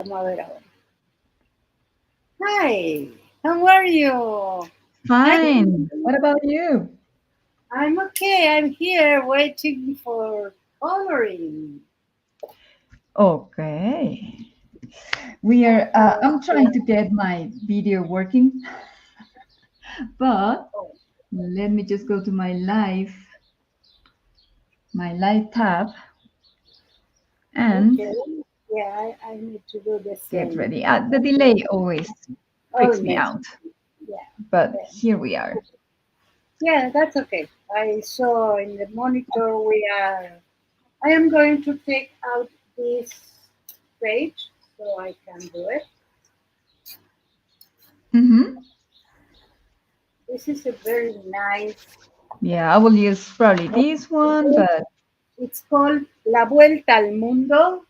Vamos a ver ahora. Hi, how are you? Fine. What about you? I'm okay. I'm here waiting for coloring. Okay. We are. I'm trying to get my video working, but Oh, let me just go to my live tab, and okay. Yeah, I need to do the get same. ready. The delay always freaks me Almost. out, Yeah. but Yeah, here we are. yeah, that's okay. I saw in the monitor we are. I am going to take out this page so I can do it. Mm-hmm. This is a very nice. Yeah, I will use probably this one, but It's called La Vuelta al Mundo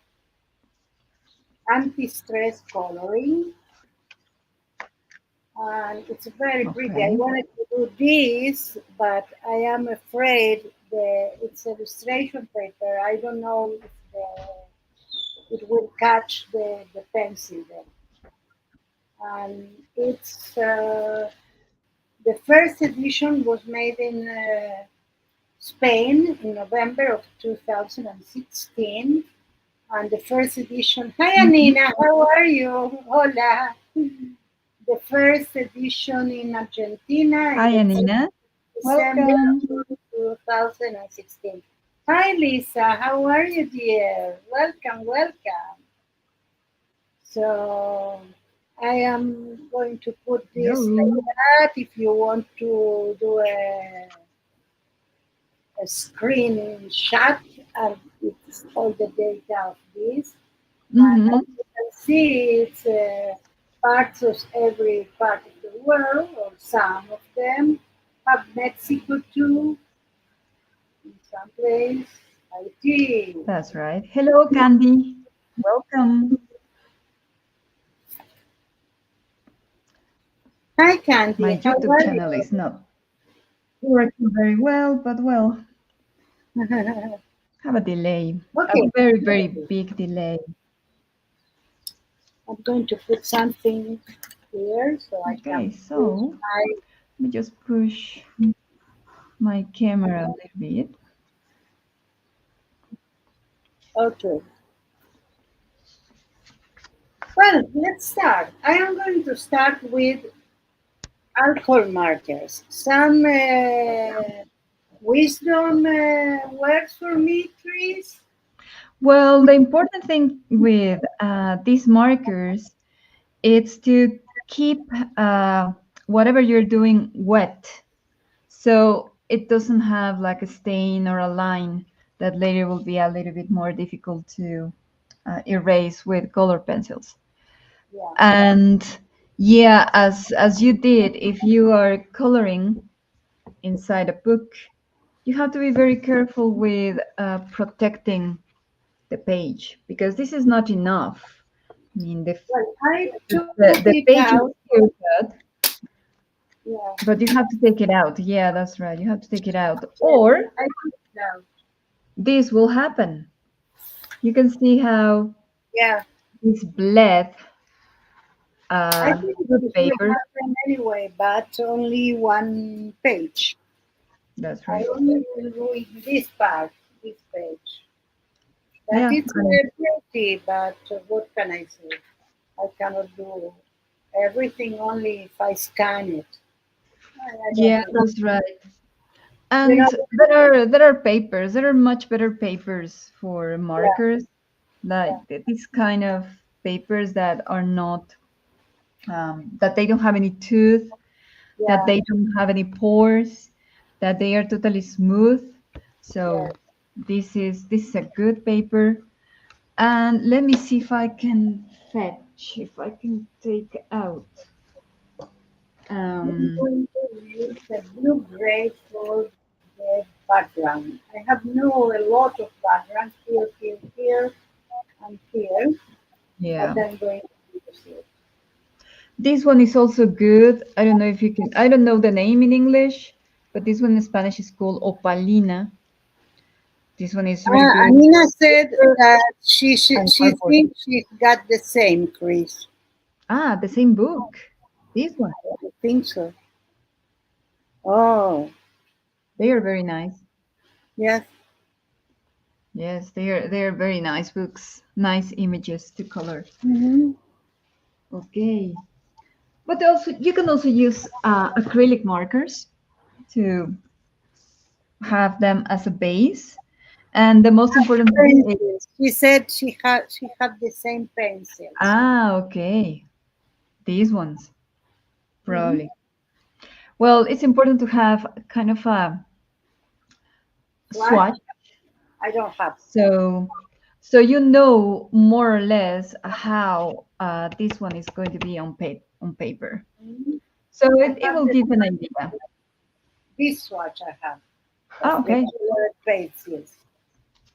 Anti-Stress Coloring. And it's very pretty. I okay. wanted to do this, but I am afraid it's illustration paper. I don't know if it will catch the pencil then. And it's the first edition was made in Spain in November of 2016. And the first edition, hi Mhm. Anina, how are you? Hola. The first edition in Argentina in Hi, the Anina. December Welcome. 2016. Hi Lisa, how are you, dear? Welcome, welcome. So I am going to put this like Hello. that. If you want to do a screenshot, and it's all the data of this. And Mm-hmm. as you can see, it's parts of every part of the world, or some of them. Have Mexico too, in some place. Haiti. That's right. Hello, Candy. Welcome. Hi, My Candy. How YouTube are channel is not working very well, but well, you? have a delay, a Okay. very, very big delay. I'm going to put something here so I can Okay, use so let me just push my camera a little bit. my. Okay. Well, let's start. I am going to start with alcohol markers. Some wisdom words for me, Tris. Well, the important thing with these markers is to keep uh, whatever you're doing wet, so it doesn't have like a stain or a line that later will be a little bit more difficult to erase with color pencils. Yeah. And yeah, as you did, if you are coloring inside a book, you have to be very careful with protecting the page, because this is not enough. I mean, Well, I took the it page is out. still good, Yeah. but you have to take it out. Yeah, that's right. You have to take it out, or I took it out. this will happen. You can see how Yeah. this bled I think good this will paper. happen anyway, but only one page. That's I right. only will do this part, this page. That Yeah, is pretty, but what can I say? I cannot do everything only if I scan it. I don't yeah, know. that's right. You And know, there are papers. There are much better papers for yeah, markers, like yeah, these kind of papers that are not that they don't have any tooth, that yeah, they don't have any pores, that they are totally smooth. yeah. So this is a good paper. And let me see if I can fetch, if I can take out. I'm Um, going to use the blue gray for the background. I have no a lot of background here, here, here, and here, but yeah, I'm going to use it. this one is also good. I don't know if you can. I don't know the name in English, but this one in Spanish is called opalina. This one is really good. Anina said that And she cardboard. thinks she got the same, Chris. Ah, the same book. This one. I think so. Oh, They are very nice. yes. Yes, they are very nice books. Nice images to color. Hmm. Okay. But also you can also use acrylic markers to have them as a base. And the most important thing is Pencils. She said she had the same pencils. okay. These ones, Hmm. probably. Well, it's important to have kind of a What? swatch, I don't have. so you know more or less how this one is going to be on paper. Mhm. So I it have will give an idea. this swatch I have of Oh, the okay. colored pencils.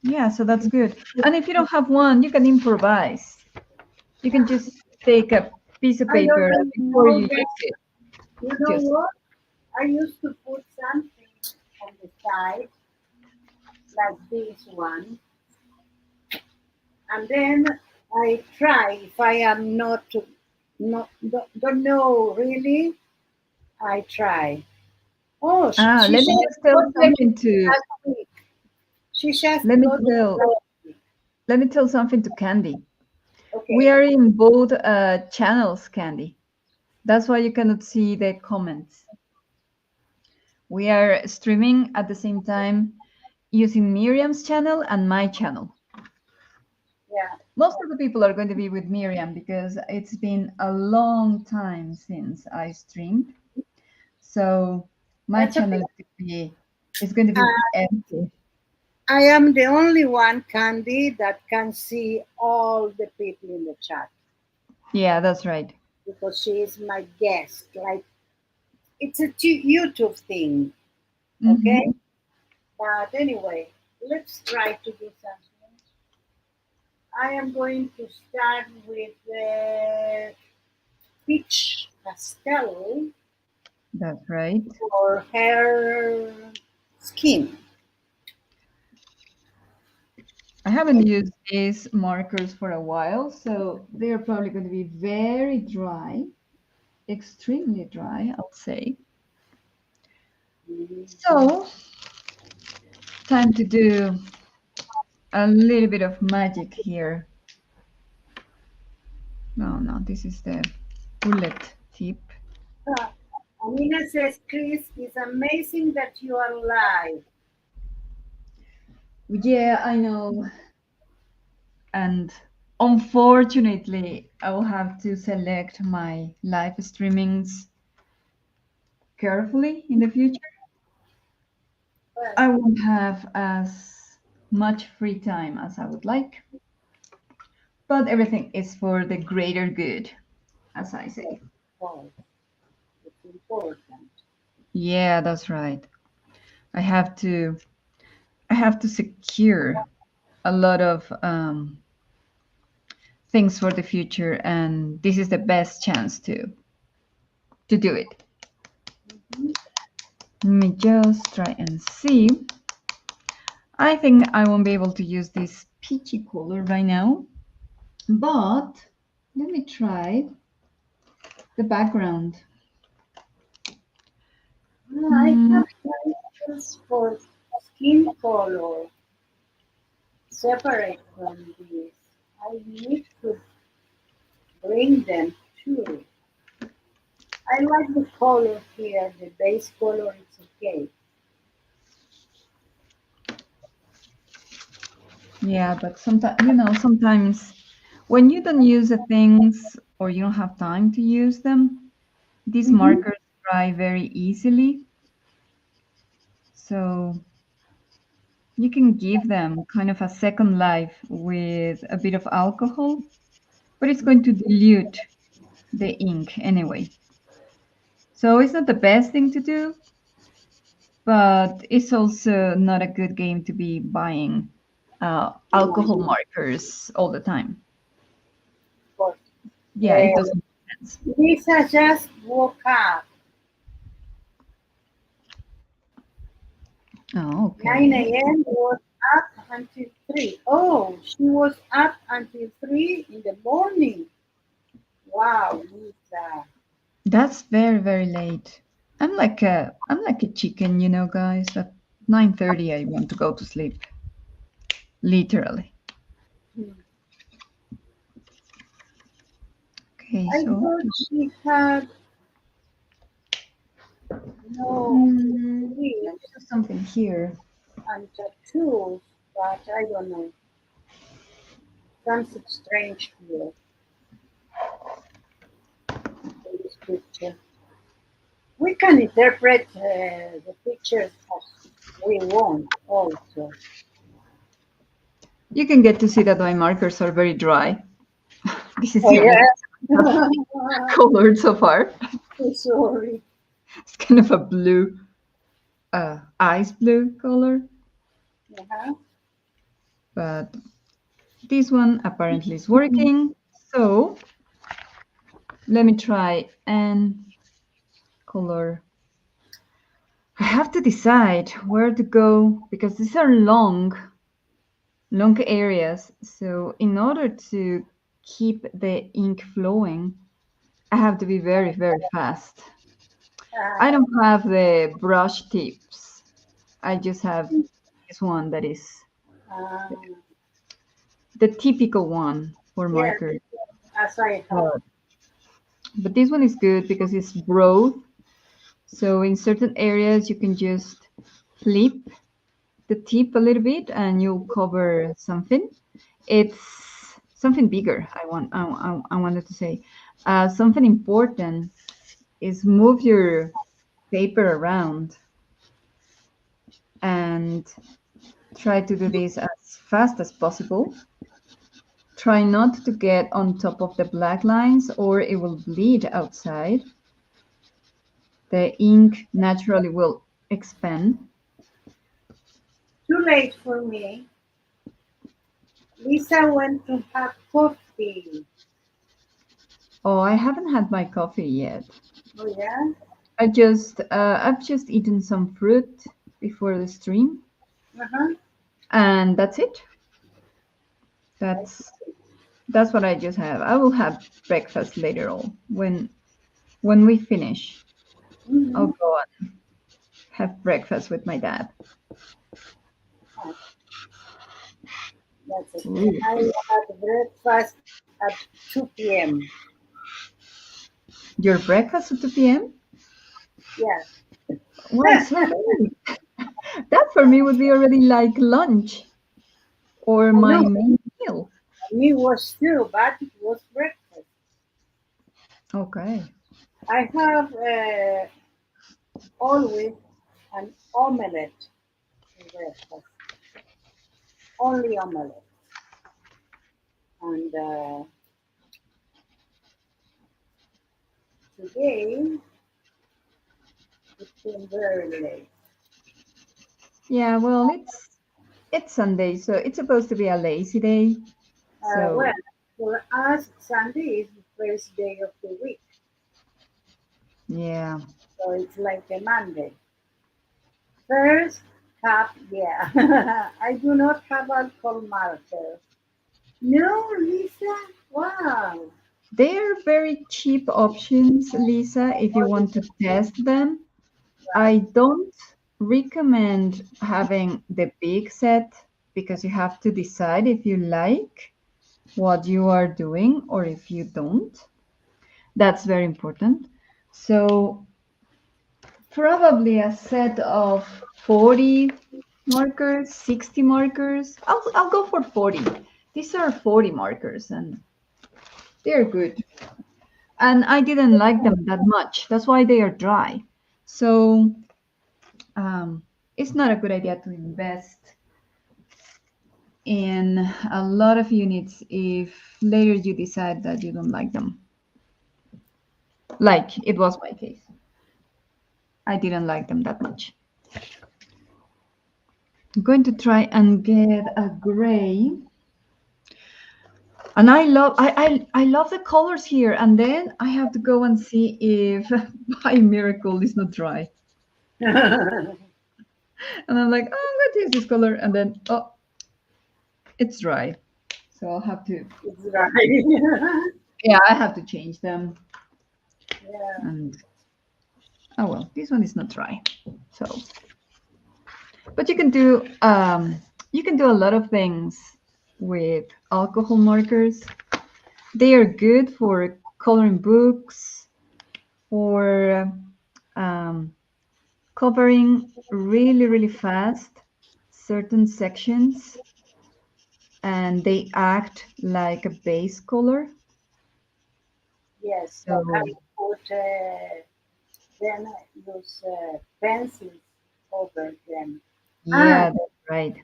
Yeah, so that's good. And if you don't have one, you can improvise. You can just take a piece of I paper already before know you that. use it. You know Just what? I used to put something on the side like this one, and then I try if I am not don't know really. I try. Oh, she let me just just tell got them something to last week. She just let me got them tell last week. let me tell something to Candy. We Okay. are in both channels, Candy. That's why you cannot see the comments. We are streaming at the same time using Miriam's channel and my channel. Yeah. Most of the people are going to be with Miriam because it's been a long time since I streamed. So my That's channel okay. is going to be Uh, empty. I am the only one, Candy, that can see all the people in the chat Yeah, that's right. because she is my guest. Like it's a YouTube thing, Hmm. okay? But anyway, let's try to do something. I am going to start with the peach pastel That's right. for her skin. I haven't used these markers for a while, so they are probably going to be very dry, extremely dry, I'll say. So, time to do a little bit of magic here. No, no, this is the bullet tip. Ah, Amina says, Chris, it's amazing that you are alive. Yeah, I know. And unfortunately, I will have to select my live streamings carefully in the future. Well, I won't have as much free time as I would like, but everything is for the greater good, as I of say. course, it's important. Yeah, that's right. I have to I have to secure a lot of things for the future, and this is the best chance to do it. Mhm. Let me just try and see. I think I won't be able to use this peachy color right now, but let me try the background. I Hmm, have pencils for skin color separate from this. I need to bring them too. I like the color here, the base color is okay. yeah, but sometimes, sometimes when you don't use the things or you don't have time to use them, these Mm-hmm. markers dry very easily. So you can give them kind of a second life with a bit of alcohol, but it's going to dilute the ink anyway. So it's not the best thing to do, but it's also not a good game to be buying alcohol markers all the time. But Yeah, it uh, doesn't make sense. Lisa just woke up. Oh, 9 okay. a.m. was up until 3. Oh, she was up until 3 in the morning. Wow, Lisa. That's very, very late. I'm like a chicken, guys. At 9:30 I want to go to sleep. Literally. Hmm. Okay, I so thought she had no let me lips do something here. and tattoos, but I don't know. Something strange here in this picture. We can interpret the pictures as we want also. You can get to see that my markers are very dry. This is Oh the only yeah. color so far. So sorry. It's kind of a blue, ice blue color. Uh-huh. But this one apparently is working. So let me try and color. I have to decide where to go because these are long areas. So in order to keep the ink flowing, I have to be very, very fast. I Uh, don't have the brush tips. I just have this one that is um, the typical one for yes, markers. as I have. But, but this one is good because it's broad. So in certain areas, you can just flip the tip a little bit and you'll cover something. It's something bigger. I wanted to say something important is move your paper around and try to do this as fast as possible. Try not to get on top of the black lines or it will bleed outside. The ink naturally will expand. Too late for me. Lisa went to have coffee. Oh, I haven't had my coffee yet. Oh yeah. I've just eaten some fruit before the stream, Uh-huh. and that's it. I That's that's what I just have. I will have breakfast later on when we finish. see. Mm-hmm. I'll go and have breakfast with my dad. Oh, that's okay. Ooh. I had breakfast at 2 p.m. Your breakfast at 2 p.m.? Yeah. Why so late? That for me would be already like lunch or I my know. main meal. Me was too, but it was breakfast. Okay. I have always an omelette for breakfast. Only omelette. And today it came very late. Yeah, well, it's Sunday, so it's supposed to be a lazy day. Well, So, for us, Sunday is the first day of the week. yeah. So it's like a Monday. First cup, yeah. I do not have alcohol marker. No, Lisa. Wow. They're very cheap options, Lisa, if you want to test them. I Right. don't recommend having the big set because you have to decide if you like what you are doing or if you don't. That's very important. So, probably a set of 40 markers, 60 markers. I'll go for 40. These are 40 markers and they're good. And I didn't like them that much. That's why they are dry. So it's not a good idea to invest in a lot of units if later you decide that you don't like them. Like it was my case. I didn't like them that much. I'm going to try and get a gray. And I love the colors here. And then I have to go and see if by miracle it's not dry. And I'm like, oh, I'm going to use this color. And then, oh, It's dry, so I'll have to. It's right. Yeah, I have to change them. Yeah. And oh well, this one is not dry. So, but you can do a lot of things with alcohol markers. They are good for coloring books, for um, covering really fast certain sections, and they act like a base color. Yes, and So I put then use pencils over them. yeah, And that's right.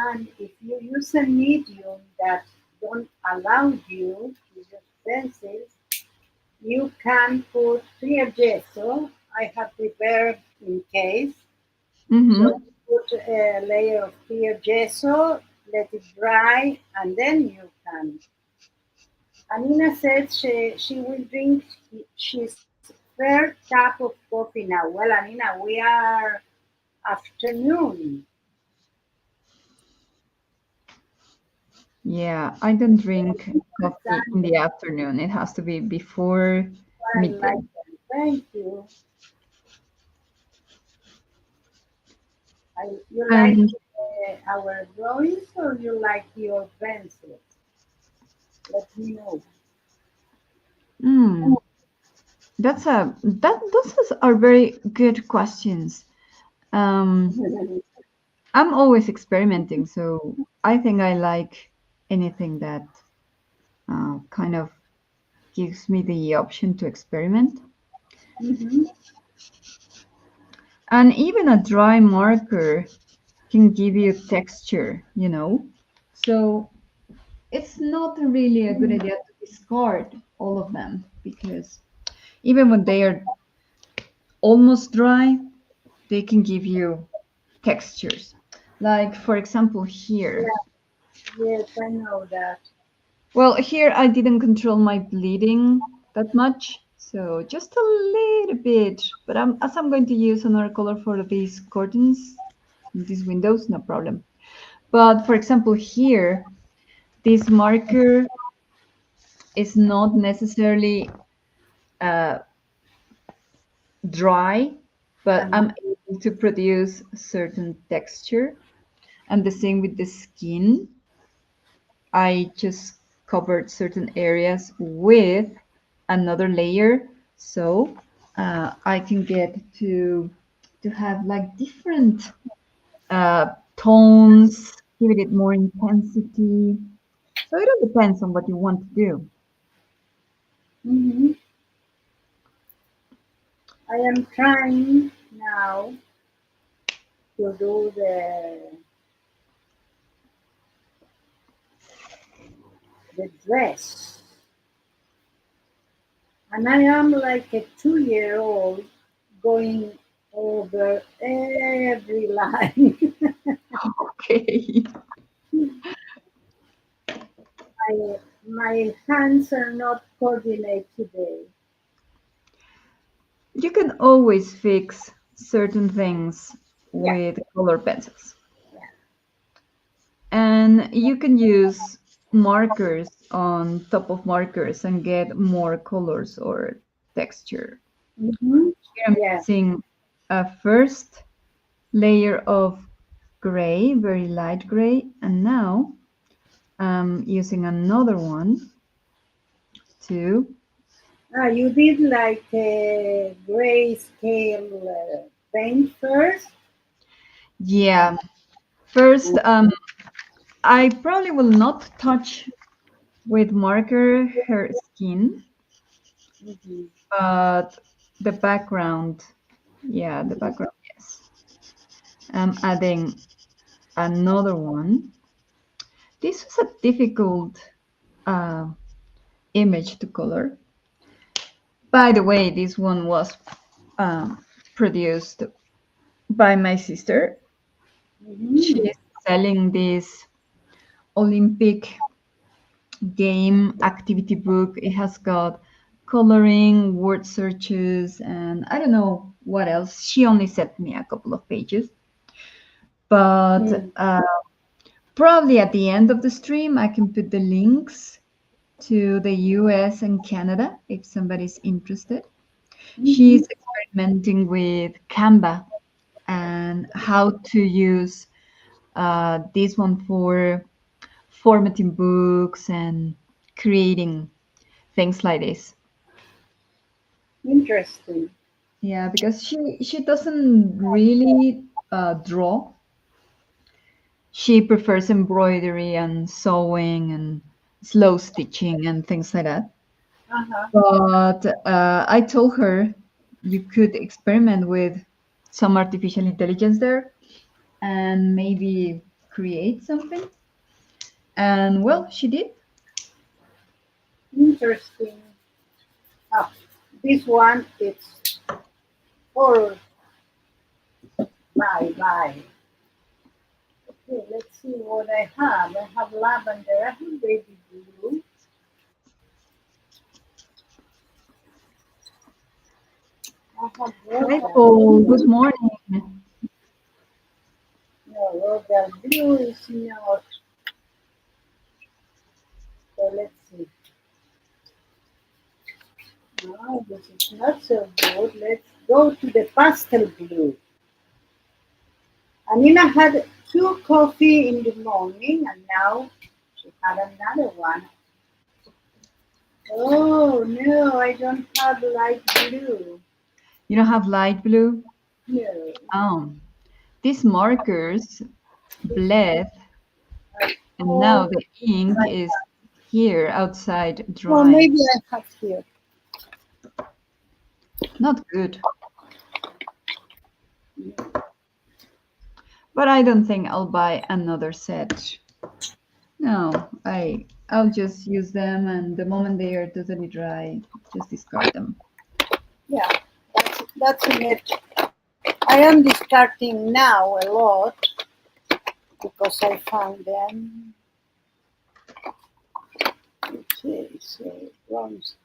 and if you use a medium that don't allow you to use pencils, you can put clear gesso. I have prepared in case. So Mm-hmm. put a layer of clear gesso, let it dry, and then you can. Anina said she will drink she's third cup of coffee now. Well, Anina, we are afternoon. Yeah, I don't drink coffee in the Sunday. afternoon. It has to be before I midday. like them. Thank you. You like And our drawings or you like your pencils? Let me know. mm, those are very good questions. Um, I'm always experimenting, so I think I like anything that kind of gives me the option to experiment. Hmm. And even a dry marker can give you texture, So it's not really a good idea to discard all of them because even when they are almost dry, they can give you textures. Like, for example, here. Yeah, yes, I know that. Well, here I didn't control my bleeding that much, so just a little bit. But as I'm going to use another color for these curtains, these windows, no problem. But for example, here, this marker is not necessarily uh, dry, but Uh-huh. I'm able to produce certain texture. And the same with the skin. I just covered certain areas with another layer, so I can get to have like different tones, give it more intensity. So it all depends on what you want to do. Hmm. I am trying now to do the dress, and I am like a 2 year old going over every line. Okay. My hands are not coordinated today. You can always fix certain things Yeah, with color pencils. yeah. And you can use markers on top of markers and get more colors or texture. Hmm. Here I'm Yeah. using a first layer of gray, very light gray, and now I'm using another one to, Ah, you did like a grayscale paint first. yeah, first, I probably will not touch with marker her skin, Mhm. but the background, yeah, the background, yes. I'm adding another one. This was a difficult uh, image to color. By the way, this one was produced by my sister. Mhm. She's selling this Olympic game activity book. It has got coloring, word searches, and I don't know what else. She only sent me a couple of pages, but Mm. Probably at the end of the stream, I can put the links to the US and Canada if somebody's interested. Mhm. She's experimenting with Canva and how to use this one for formatting books and creating things like this. Interesting. Yeah, because she doesn't really draw. She prefers embroidery and sewing and slow stitching and things like that. Uh-huh. But I told her you could experiment with some artificial intelligence there and maybe create something. And well, she did. Interesting. Ah, this one it's all bye. Okay, let's see what I have. I have lavender, I have baby blue, I have Hi, royal Paul. Good blue. morning. No, royal blue is not. So let's see. No, this is not so good. Let's go to the pastel blue. Anina had two coffee in the morning and now she had another one. Oh no, I don't have light blue. You don't have light blue? No. Oh, these markers bled, and now Oh, the ink is here outside well, drying. maybe I have here. Not good. But I don't think I'll buy another set. No, I'll just use them, and the moment they are totally dry, just discard them. Yeah, that's in it. I am discarding now a lot because I found them. Okay, so bronze.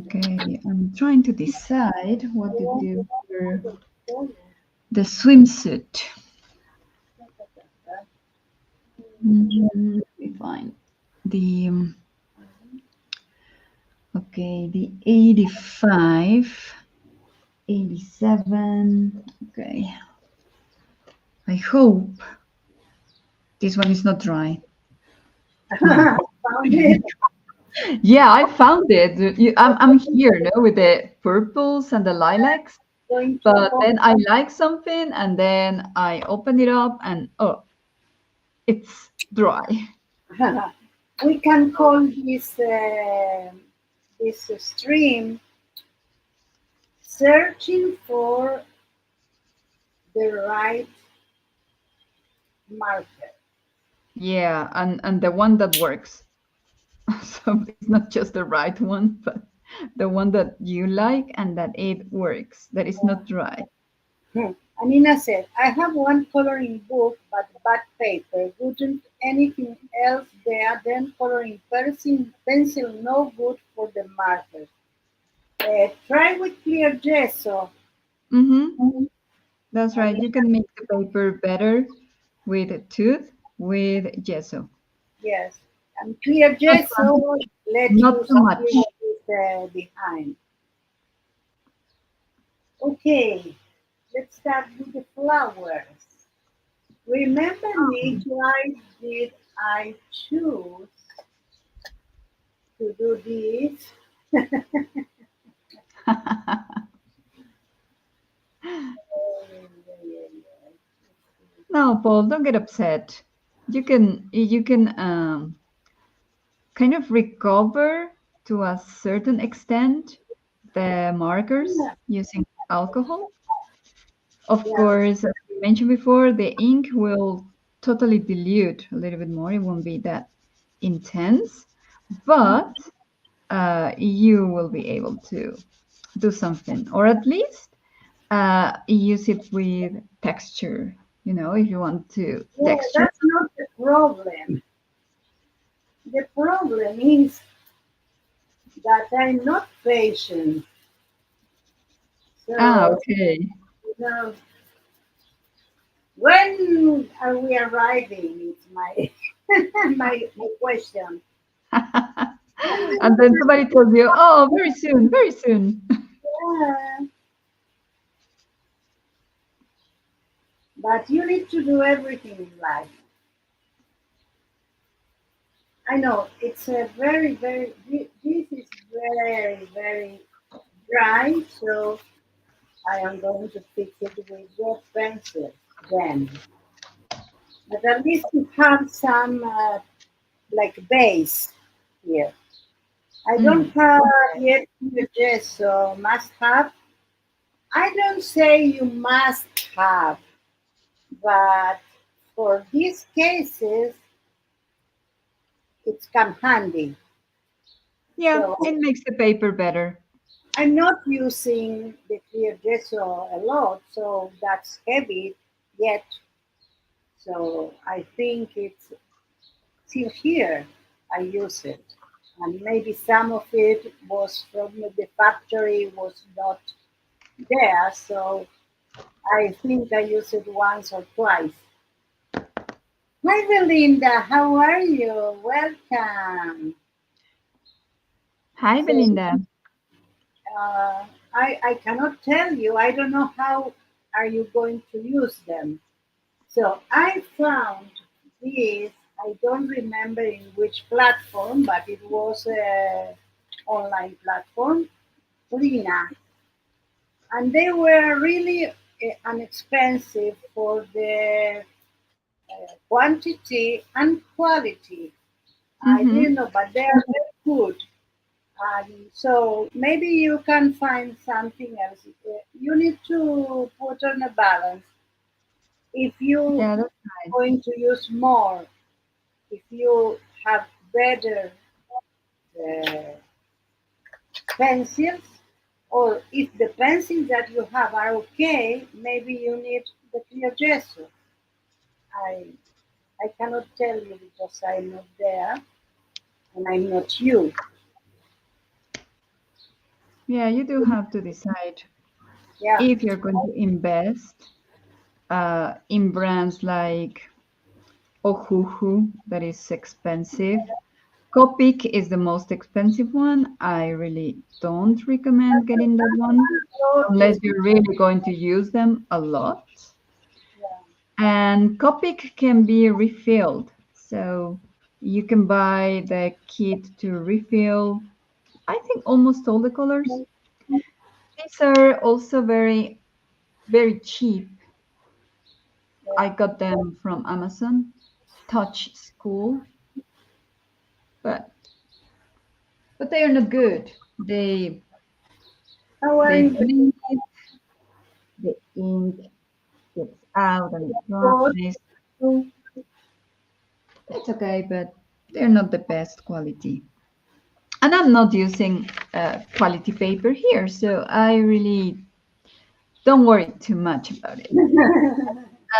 Okay, I'm trying to decide what to I do for want the swimsuit. Let me find the okay, the 85, 87. Okay, I hope this one is not dry. No. found it. Yeah, I found it. I'm here, no, with the purples and the lilacs. Going to But then I like something, and then I open it up, and oh, it's dry. we can call this stream searching for the right marker. Yeah, and the one that works. So it's not just the right one, but the one that you like and that it works, that is not dry. Hmm. Anina said, I have one coloring book but bad paper. Wouldn't anything else there then coloring pencil no good for the marker? Try with clear gesso. Mm-hmm. Mhm. That's right. You can make the paper better with a tooth with gesso. Yes, and clear Not, gesso let not you too see much. what is behind. Okay, let's start with the flowers. Remember me, why did I choose to do this? No, Paul, don't get upset. You can kind of recover to a certain extent the markers Yeah, using alcohol. Of yeah, course, as you mentioned before, the ink will totally dilute a little bit more. It won't be that intense, but you will be able to do something, or at least use it with texture. You know, if you want to yeah, texture. that's not the problem. The problem is that I'm not patient. Ah, So, okay. you know, When are we arriving? It's my my question. And then somebody tells you, "Oh, very soon, very soon." Yeah, but you need to do everything in life. I know it's a this is very dry, so I am going to fix it with your pencil then. But at least you have some like base here. I don't Mm. have yet images, so must have. I don't say you must have, but for these cases, it's come handy. Yeah, So it makes the paper better. I'm not using the clear gesso a lot, so that's heavy yet. So I think it's still here. I use it, and maybe some of it was from the factory was not there, so I think I used it once or twice. Hi Belinda, how are you? Welcome. Hi, So Belinda. I cannot tell you. I don't know how are you going to use them. So I found this. I don't remember in which platform, but it was a online platform, Lina, and they were really inexpensive for the quantity and quality. I Mm-hmm. didn't know, but they are very good. So maybe you can find something else. You need to put on a balance. If you Yeah, that's right. going to use more, if you have better uh, pencils, or if the pencils that you have are okay, maybe you need the clear gesso. I I cannot tell you because I'm not there and I'm not you. Yeah, you do have to decide Yeah. if you're going to invest in brands like Ohuhu, that is expensive. Copic is the most expensive one. I really don't recommend getting that one unless you're really going to use them a lot. Yeah. And Copic can be refilled. So you can buy the kit to refill, I think, almost all the colors. These are also very, very cheap. Yeah. I got them from Amazon. Touch School, but they are not good. How are They you? bleed, the ink gets out and it Good. dries. So it's okay, but they're not the best quality. And I'm not using quality paper here, so I really don't worry too much about it.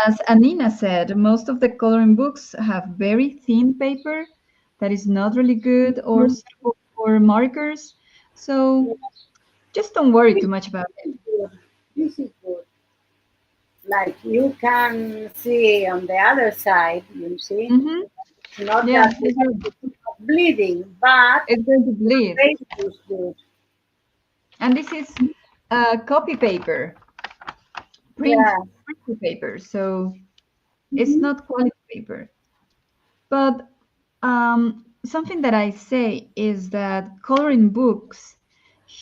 As Anina said, most of the coloring books have very thin paper that is not really good or suitable for markers. So just don't worry too much about it. Good. This is good. Like you can see on the other side, you see, Hmm. it's not Yeah, that it's not bleeding, but it's going to the bleed. paper is good. And this is copy paper, print Yeah. paper. So it's not quality paper. But something that I say is that coloring books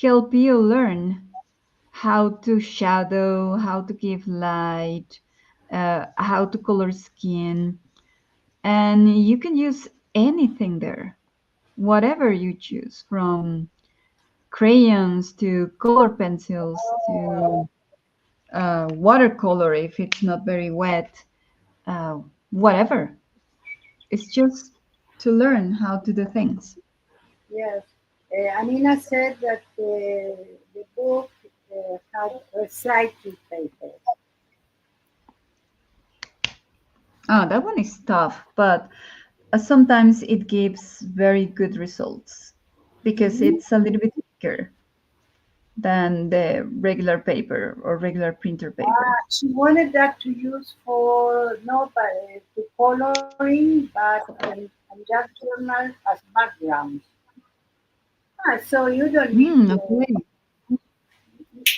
help you learn how to shadow, how to give light, how to color skin. And you can use anything there, whatever you choose, from crayons to color pencils to watercolor if it's not very wet, uh, whatever. It's just to learn how to do things. Yes. Anina said that the book had recycled papers. Oh, that one is tough, but sometimes it gives very good results because Mhm. it's a little bit thicker. than the regular paper or regular printer paper. She wanted that to use for no, but to coloring, but and just journal as background. So you don't need to. Okay.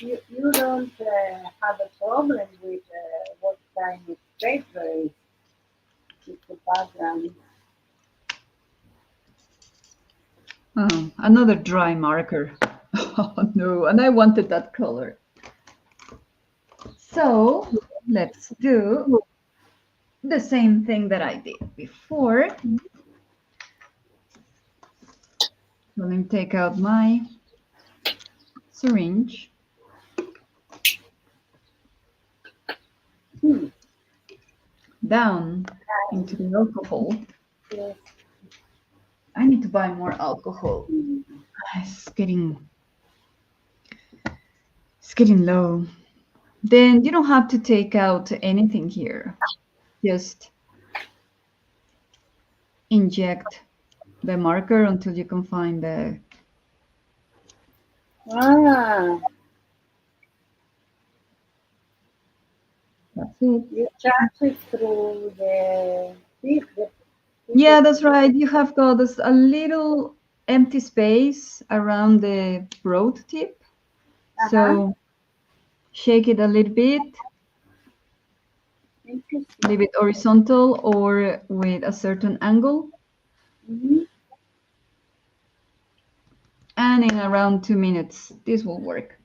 You don't have a problem with what kind of paper is the background. Another dry marker. Oh no, and I wanted that color. So let's do the same thing that I did before. So let me take out my syringe. Hmm. Down into the alcohol. Yes. I need to buy more alcohol. It's getting low. Then you don't have to take out anything here. Just inject the marker until you can find the. Ah, That's it. you track it through the tip Yeah, of that's right. You have got this a little empty space around the broad tip. uh-huh. So shake it a little bit, Interesting. leave it horizontal or with a certain angle, Mm-hmm. and in around 2 minutes, this will work.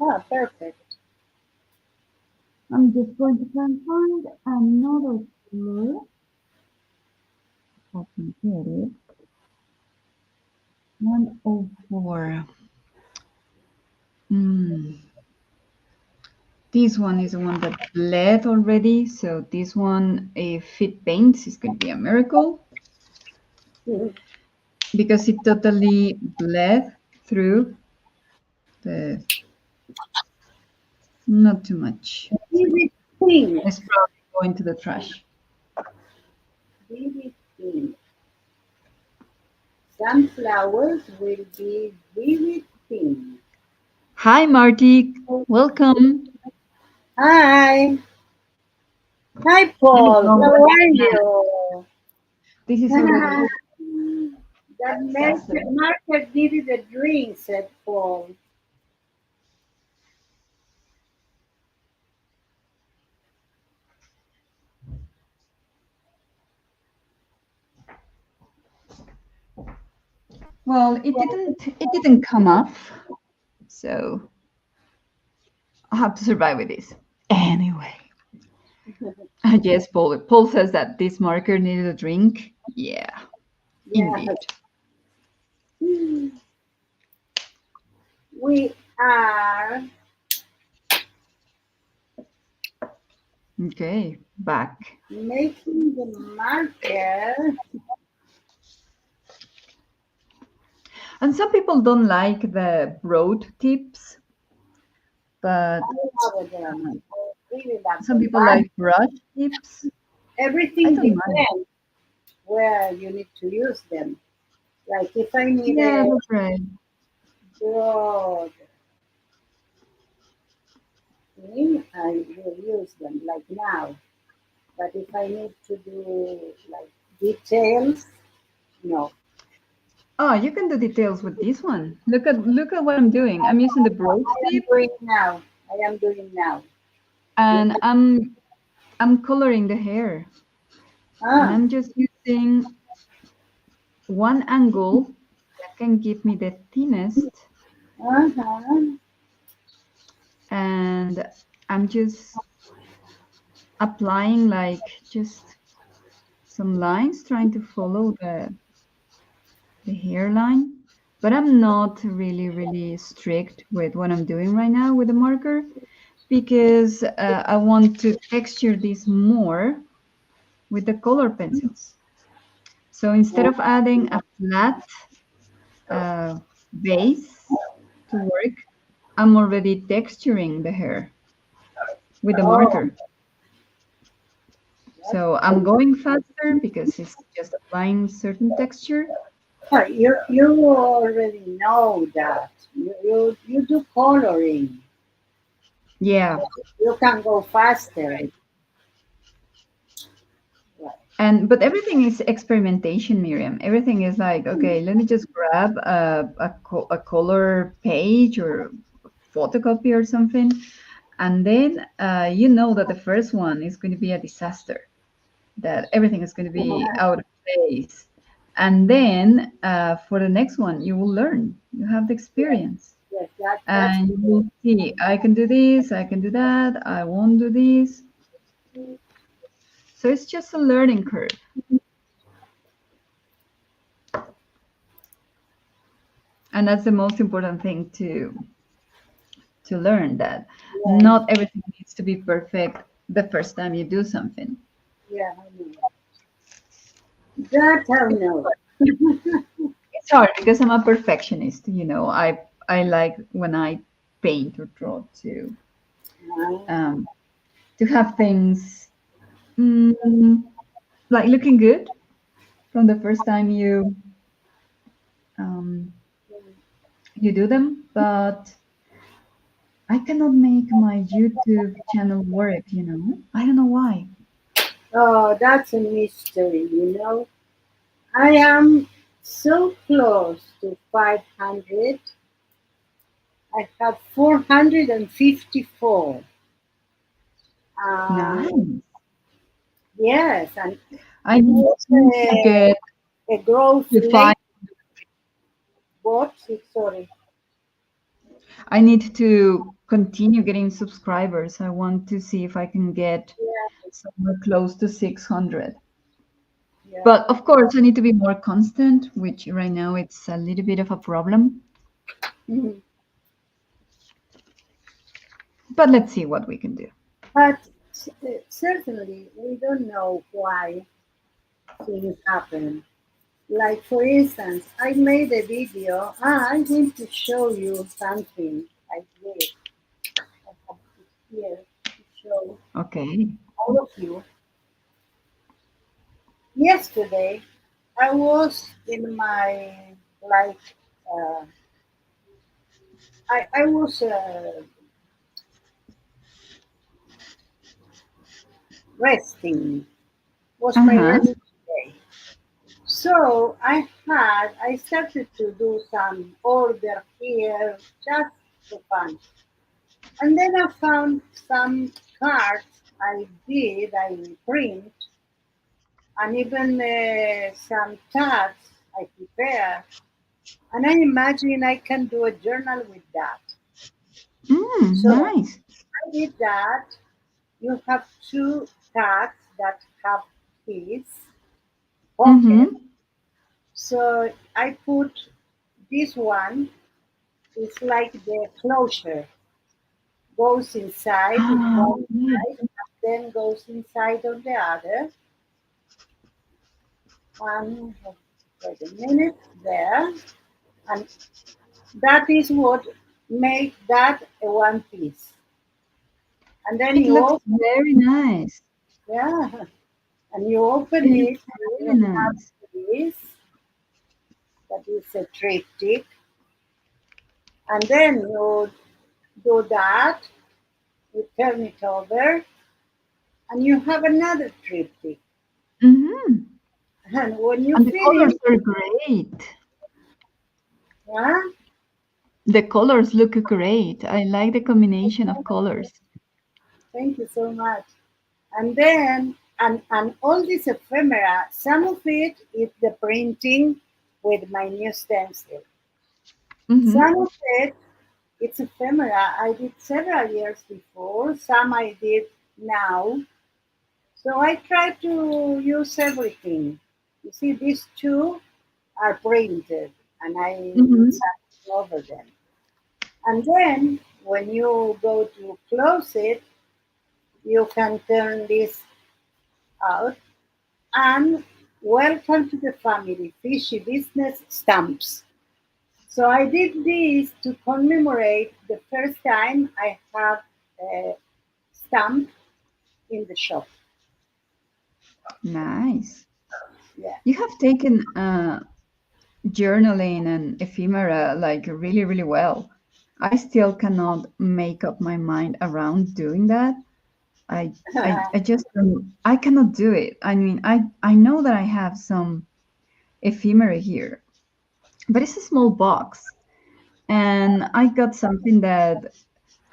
Ah, perfect. I'm just going to try and find another color. If I can get it. 104. Mm. This one is the one that bled already. So this one, if it paints, is going to be a miracle Mhm. because it totally bled through the, not too much. Vivid pink. It's probably going to the trash. Vivid pink. Sunflowers will be vivid pink. Hi, Marty. Welcome. Hi. Hi, Let me Paul. know How what are plant. you? This is already That disaster. market needed a drink, said Paul. Well, it didn't come off, so I'll have to survive with this. Anyway. Yes, Paul. Paul says that this marker needed a drink. Yeah, Yeah. indeed. We are Okay, back. making the marker. And some people don't like the broad tips, I but love them. I really love some them. people But like brush tips. I everything don't mind. depends where you need to use them. Like if I need Yeah, a that's right. broad thing, I will use them like now. But if I need to do like details, no. Oh, you can do details with this one. Look at what I'm doing. I'm using the broad I am tip, doing now. I am doing now. Look and at I'm coloring the hair, and ah, I'm just using one angle that can give me the thinnest, uh-huh. and I'm just applying like just some lines, trying to follow the hairline. But I'm not really strict with what I'm doing right now with the marker because I want to texture this more with the color pencils. So instead of adding a flat uh, base to work, I'm already texturing the hair with the Oh, marker. that's So I'm good. going faster because it's just applying certain texture, You already know that. You do coloring. Yeah. You can go faster. Right. Right. And but everything is experimentation, Miriam. Everything is like, okay, let me just grab a color page or photocopy or something, and then you know that the first one is going to be a disaster, that everything is going to be out of place, and then for the next one, you will learn. You have the Yes, experience, yes, that's and you will see, I can do this, I can do that, I won't do this. So it's just a learning curve. And that's the most important thing to learn, that yeah, not everything needs to be perfect the first time you do something. yeah, I know. That I know. It's hard because I'm a perfectionist, I like when I paint or draw Uh, um, to have things mm, like looking good from the first time um, you do them, but I cannot make my YouTube channel work, I don't know why. oh, that's a mystery, you know. I am so close to 500. I have 454. Um, Nice. yes, and I it need was to get a growth to late. find. What? Sorry. I need to continue getting subscribers. I want to see if I can get Yeah, somewhere close to 600. yeah. But of course, I need to be more constant, which right now it's a little bit of a problem. Mhm. But let's see what we can do. But certainly, we don't know why things happen. Like, for instance, I made a video. I'm going to show you something I did. I have it here to show Okay. all of you. Yesterday, I was in my, like, uh, I was resting, was Uh my huh. rest day. So I started to do some order here just for fun. And then I found some cards I print, and even some tags I prepare. And I imagine I can do a journal with that. So Nice. I did that. You have two tags that have this pocket. Mm-hmm. So I put this one, it's like the closure, goes inside in Ah, one okay. side, and then goes inside on the other. And wait a minute there, and that is what make that a one piece. And then It you looks open, very nice. yeah, and you open It it, looks and you really have nice. this, that is a triptych, and then you do that, you turn it over, and you have another triptych. Mm-hmm. And when you And the finish, colors are great. yeah, The colors look great. I like the combination of colors. thank you so much. And then, and all this ephemera, some of it is the printing with my new stencil. Some Mm-hmm. of it, it's ephemera. I did several years before. Some I did now. So I try to use everything. You see, these two are printed, and I did Mm-hmm. something over them. And then, when you go to close it, you can turn this out. And welcome to the family, Fishy Business Stamps. So I did this to commemorate the first time I have a stamp in the shop. Nice. Yeah. You have taken journaling and ephemera like really, really well. I still cannot make up my mind around doing that. I just I cannot do it. I mean, I know that I have some ephemera here, but it's a small box, and I got something that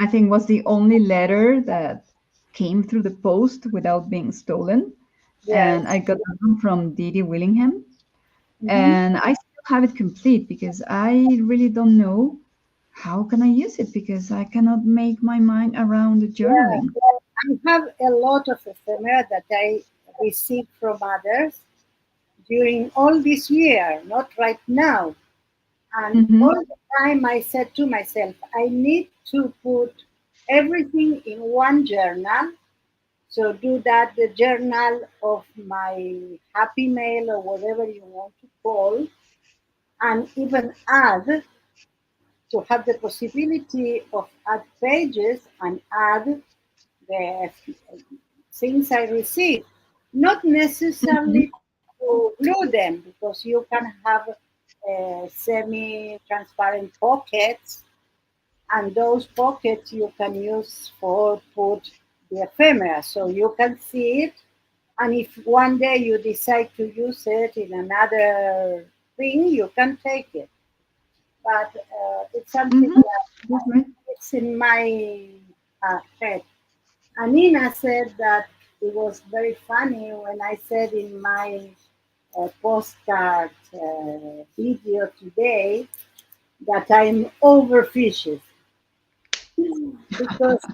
I think was the only letter that came through the post without being stolen, and I Yes. got that one from Didi Willingham, Hmm. and I still have it complete because I really don't know how can I use it because I cannot make my mind around the Yeah. journaling. I have a lot of ephemera that I received from others during all this year, not right now. And Mm-hmm. all the time I said to myself, I need to put everything in one journal. So do that the journal of my happy mail or whatever you want to call, and even add to have the possibility of add pages and add the things I receive. Not Mm-hmm. necessarily to glue them because you can have semi-transparent pockets, and those pockets you can use for put the ephemera so you can see it, and if one day you decide to use it in another thing you can take it, but it's something Mm-hmm. that That's right. it's in my head. Anina said that it was very funny when I said in my postcard video today that I'm overfished because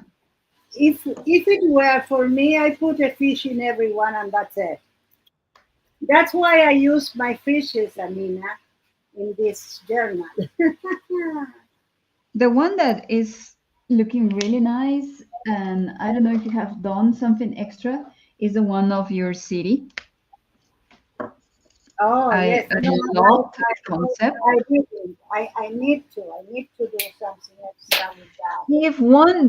if it were for me, I put a fish in every one and that's it. That's why I use my fishes, Amina, in this journal. The one that is looking really nice, and I don't know if you have done something extra, is the one of your city. Oh I yes, no, love the concept. I didn't. I need to. I need to do something extra with that. If one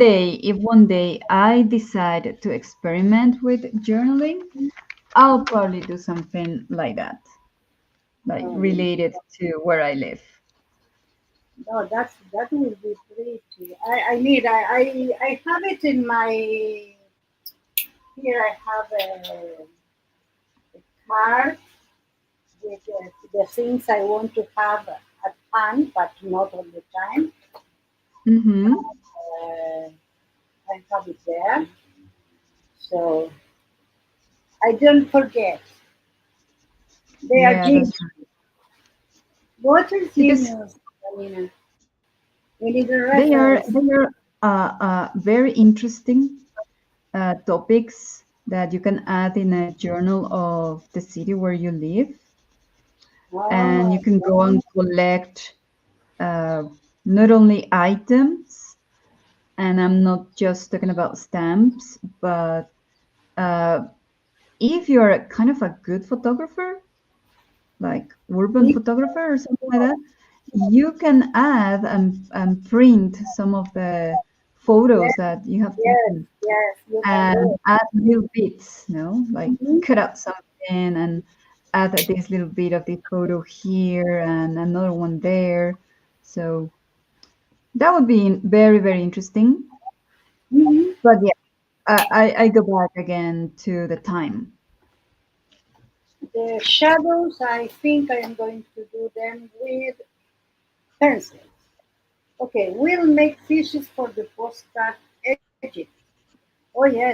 day I decide to experiment with journaling, I'll probably do something like that, like Oh, yeah. related to where I live. No, that will be pretty. I need. I have it in my. Here I have a card with the things I want to have at hand, but not all the time. Mm-hmm. Uh, I have it there, so I don't forget. They are Yeah, that's genius. right. What is Because genius, Alina? We need a they are reference. they are very interesting topics that you can add in a journal of the city where you live, and you Oh, can go and collect uh, not only items, and I'm not just talking about stamps, but uh, if you're a kind of a good photographer, like urban me photographer or something like too. that, you can add and print some of the photos Yes, that you have yes, taken yes, you can do and it. add little bits, no? Like Mhm. cut out something and add this little bit of this photo here and another one there. So that would be very, very interesting. Mhm. But yeah, I go back again to the time. The shadows, I think I am going to do them with pencils. Okay, we'll make fishes for the postcard edges. Oh, yes.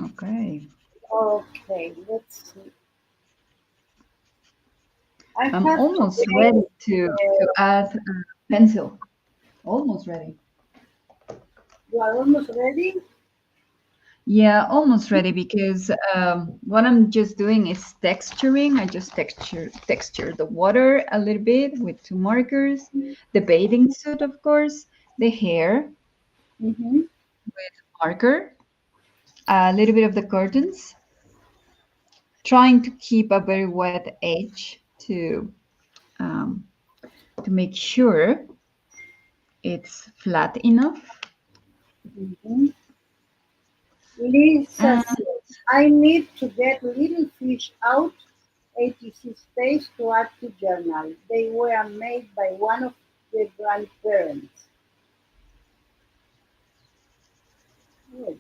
Okay. Okay, let's see. I I'm have to almost make, ready to add a pencil. Almost ready. you are almost ready? Yeah, almost ready because what I'm just doing is texturing. I just texture the water a little bit with two markers, the bathing suit, of course, the hair Mm-hmm. marker, a little bit of the curtains, trying to keep a very wet edge um, to make sure it's flat enough. Mm-hmm. Lisa And says, I need to get little fish out 86 page to add to journal. They were made by one of the grandparents. Good.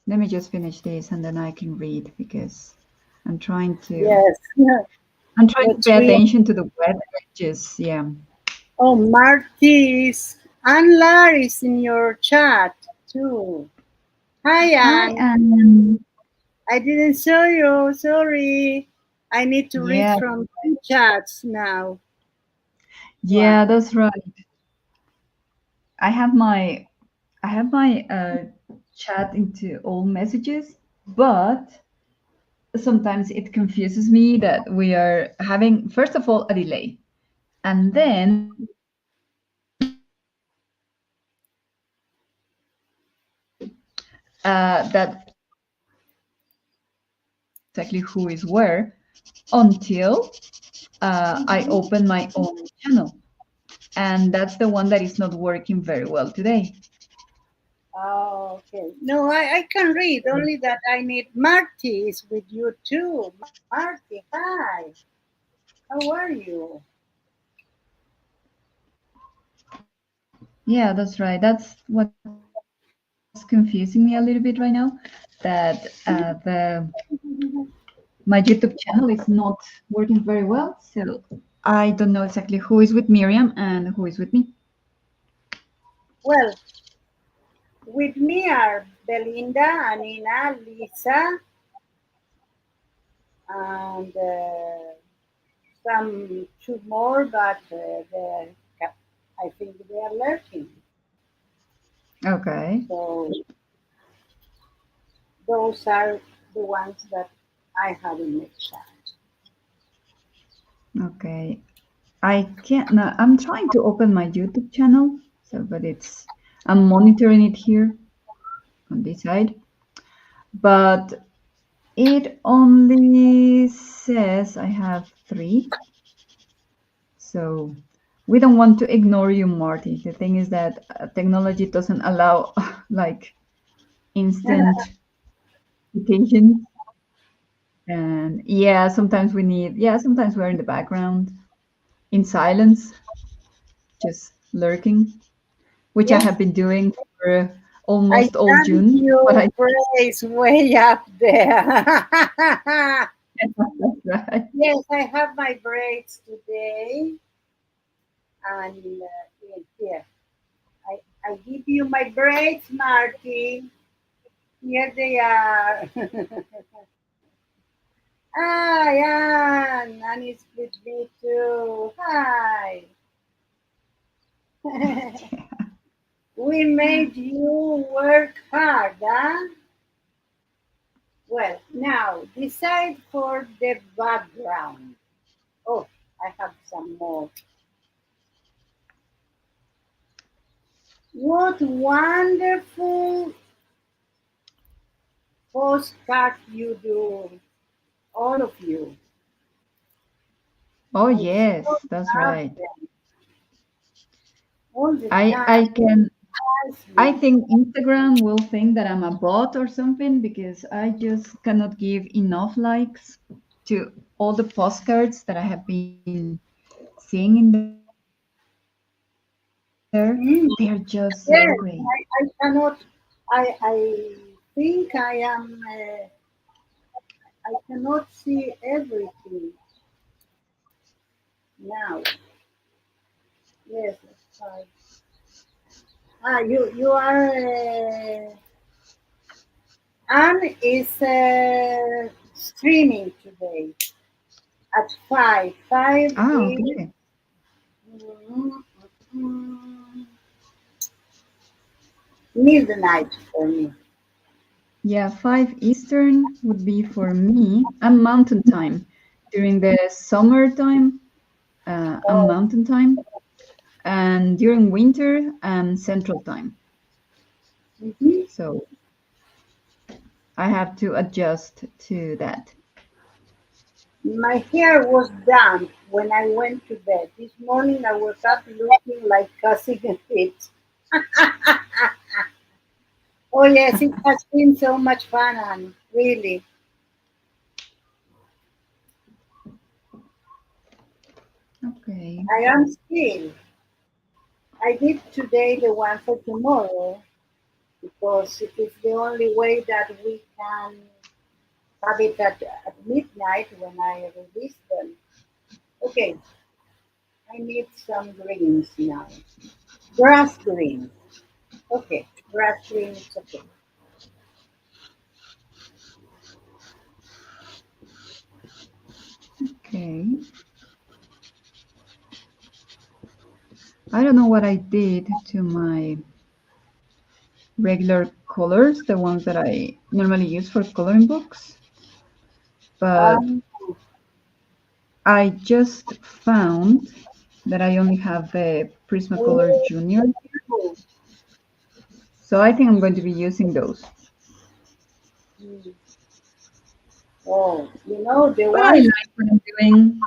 Let me just finish this and then I can read because I'm trying to Yes. I'm trying to Let's pay read. attention to the web pages. Yeah. Oh, Marquis. Anne Laris in your chat too. Hi, Hi, Anne. and I didn't show you. Sorry. I need to read yeah, from two chats now. yeah, Wow. that's right. I have my chat into all messages, but sometimes it confuses me that we are having first of all a delay, and then that exactly who is where until I Mhm. open my own channel, and that's the one that is not working very well today. Oh, okay. No, I can read, only that I need Marty is with you too. Marty, hi. How are you? Yeah, that's right. That's what's confusing me a little bit right now. That the my YouTube channel is not working very well, so I don't know exactly who is with Miriam and who is with me. Well, with me are Belinda, Anina, Lisa, and some two more, but I think they are lurking. Okay, So those are the ones that I have in the chat. okay. I can't. No, I'm trying to open my YouTube channel, so but it's I'm monitoring it here on this side, but it only says I have three. So we don't want to ignore you, Marty. The thing is that technology doesn't allow like instant notifications. And yeah, sometimes we need, yeah, sometimes we're in the background in silence, just lurking, which I Yes, have been doing for I almost all can June. But you I, praise way up there. that's right. Yes, I have my braids today, and here I give you my braids, Marty. Here they are. Hi, Anne. Anne is with me too. Hi. We made you work hard, huh? Well, now decide for the background. Oh, I have some more. What wonderful postcard you do, all of you. Oh, I so yes, that's love right. them all the I time. can, Ask I me. think Instagram will think that I'm a bot or something because I just cannot give enough likes to all the postcards that I have been seeing in there. They are just so great. Mm, yes, I cannot. I think I cannot see everything now. Yes, that's right. You are. Anne is streaming today at 5. 5 Ah, is okay. mm, mm, midnight for me. Yeah, 5 Eastern would be for me. I'm mountain time. During the summertime, I'm Oh, mountain time. And during winter, I'm central time. mhm. So I have to adjust to that. My hair was done when I went to bed. This morning I woke up looking like cussing a fit. Oh yes, it has been so much fun, Anne. Really. Okay. I am still. I did today the one for tomorrow because it is the only way that we can have it at midnight when I release them. Okay, I need some greens now. Grass greens. Okay, grass greens. Okay. Okay. I don't know what I did to my regular colors, the ones that I normally use for coloring books, but Um, I just found that I only have the Prismacolor oh, Junior, so I think I'm going to be using those. mm, oh, the But I ones. like what I'm doing.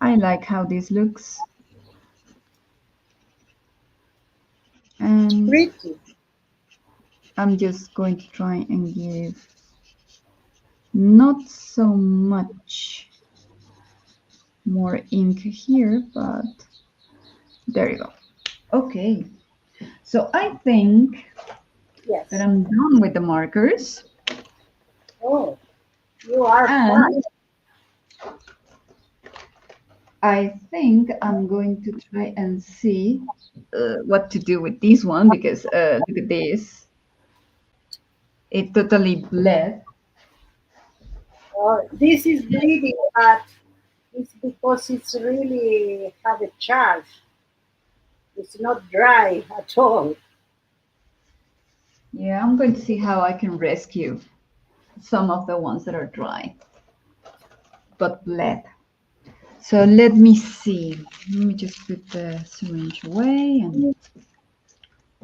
I like how this looks, It's and pretty. I'm just going to try and give not so much more ink here, but there you go. Okay, so I think that Yes. I'm done with the markers, Oh, you are and fine. I think I'm going to try and see what to do with this one because look at this. It totally bled. This is bleeding, but it's because it's really have a charge. It's not dry at all. Yeah, I'm going to see how I can rescue some of the ones that are dry but bled. So let me see. Let me just put the syringe away and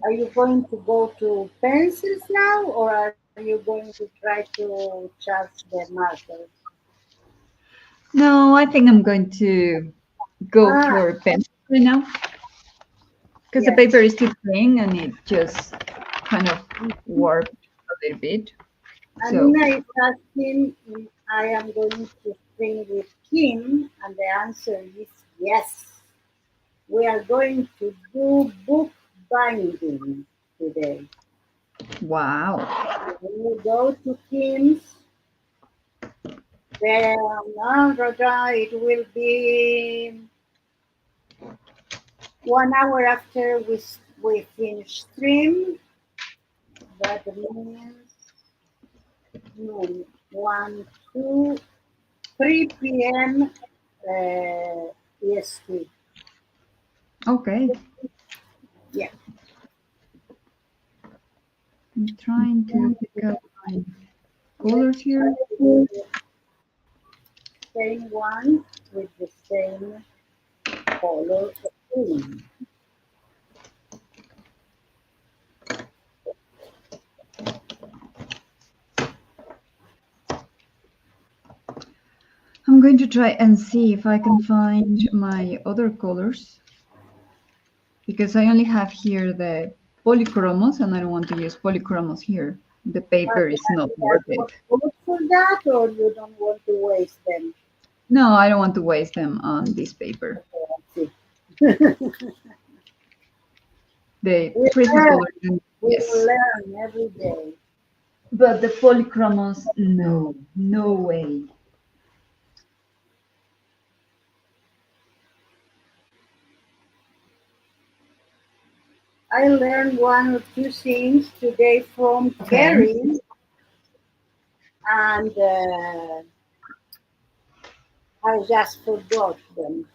Are you going to go to pencils now, or are you going to try to charge the markers? no, I think I'm going to go Ah, for pencil right now because the yes. paper is too thin and it just kind of warped a little bit. So Anina is asking if I am going to string with Kim, and the answer is yes. We are going to do book binding today. wow. When you go to Kim's, then it will be 1 hour after we finish stream. That means noon, 1, 2, 3 p.m. EST. Okay. Yeah. I'm trying to pick up my colors Let's here. try the same one with the same color scheme. I'm going to try and see if I can find my other colors because I only have here the polychromos and I don't want to use polychromos here. The But paper is not they are worth it. not good for that, or you don't want to waste them? No, I don't want to waste them on this paper. Okay, let's see. The We learn. Prismacolor, We yes. learn every day. But the polychromos, no, no way. I learned one or two things today from Okay. Terry, and I just forgot them.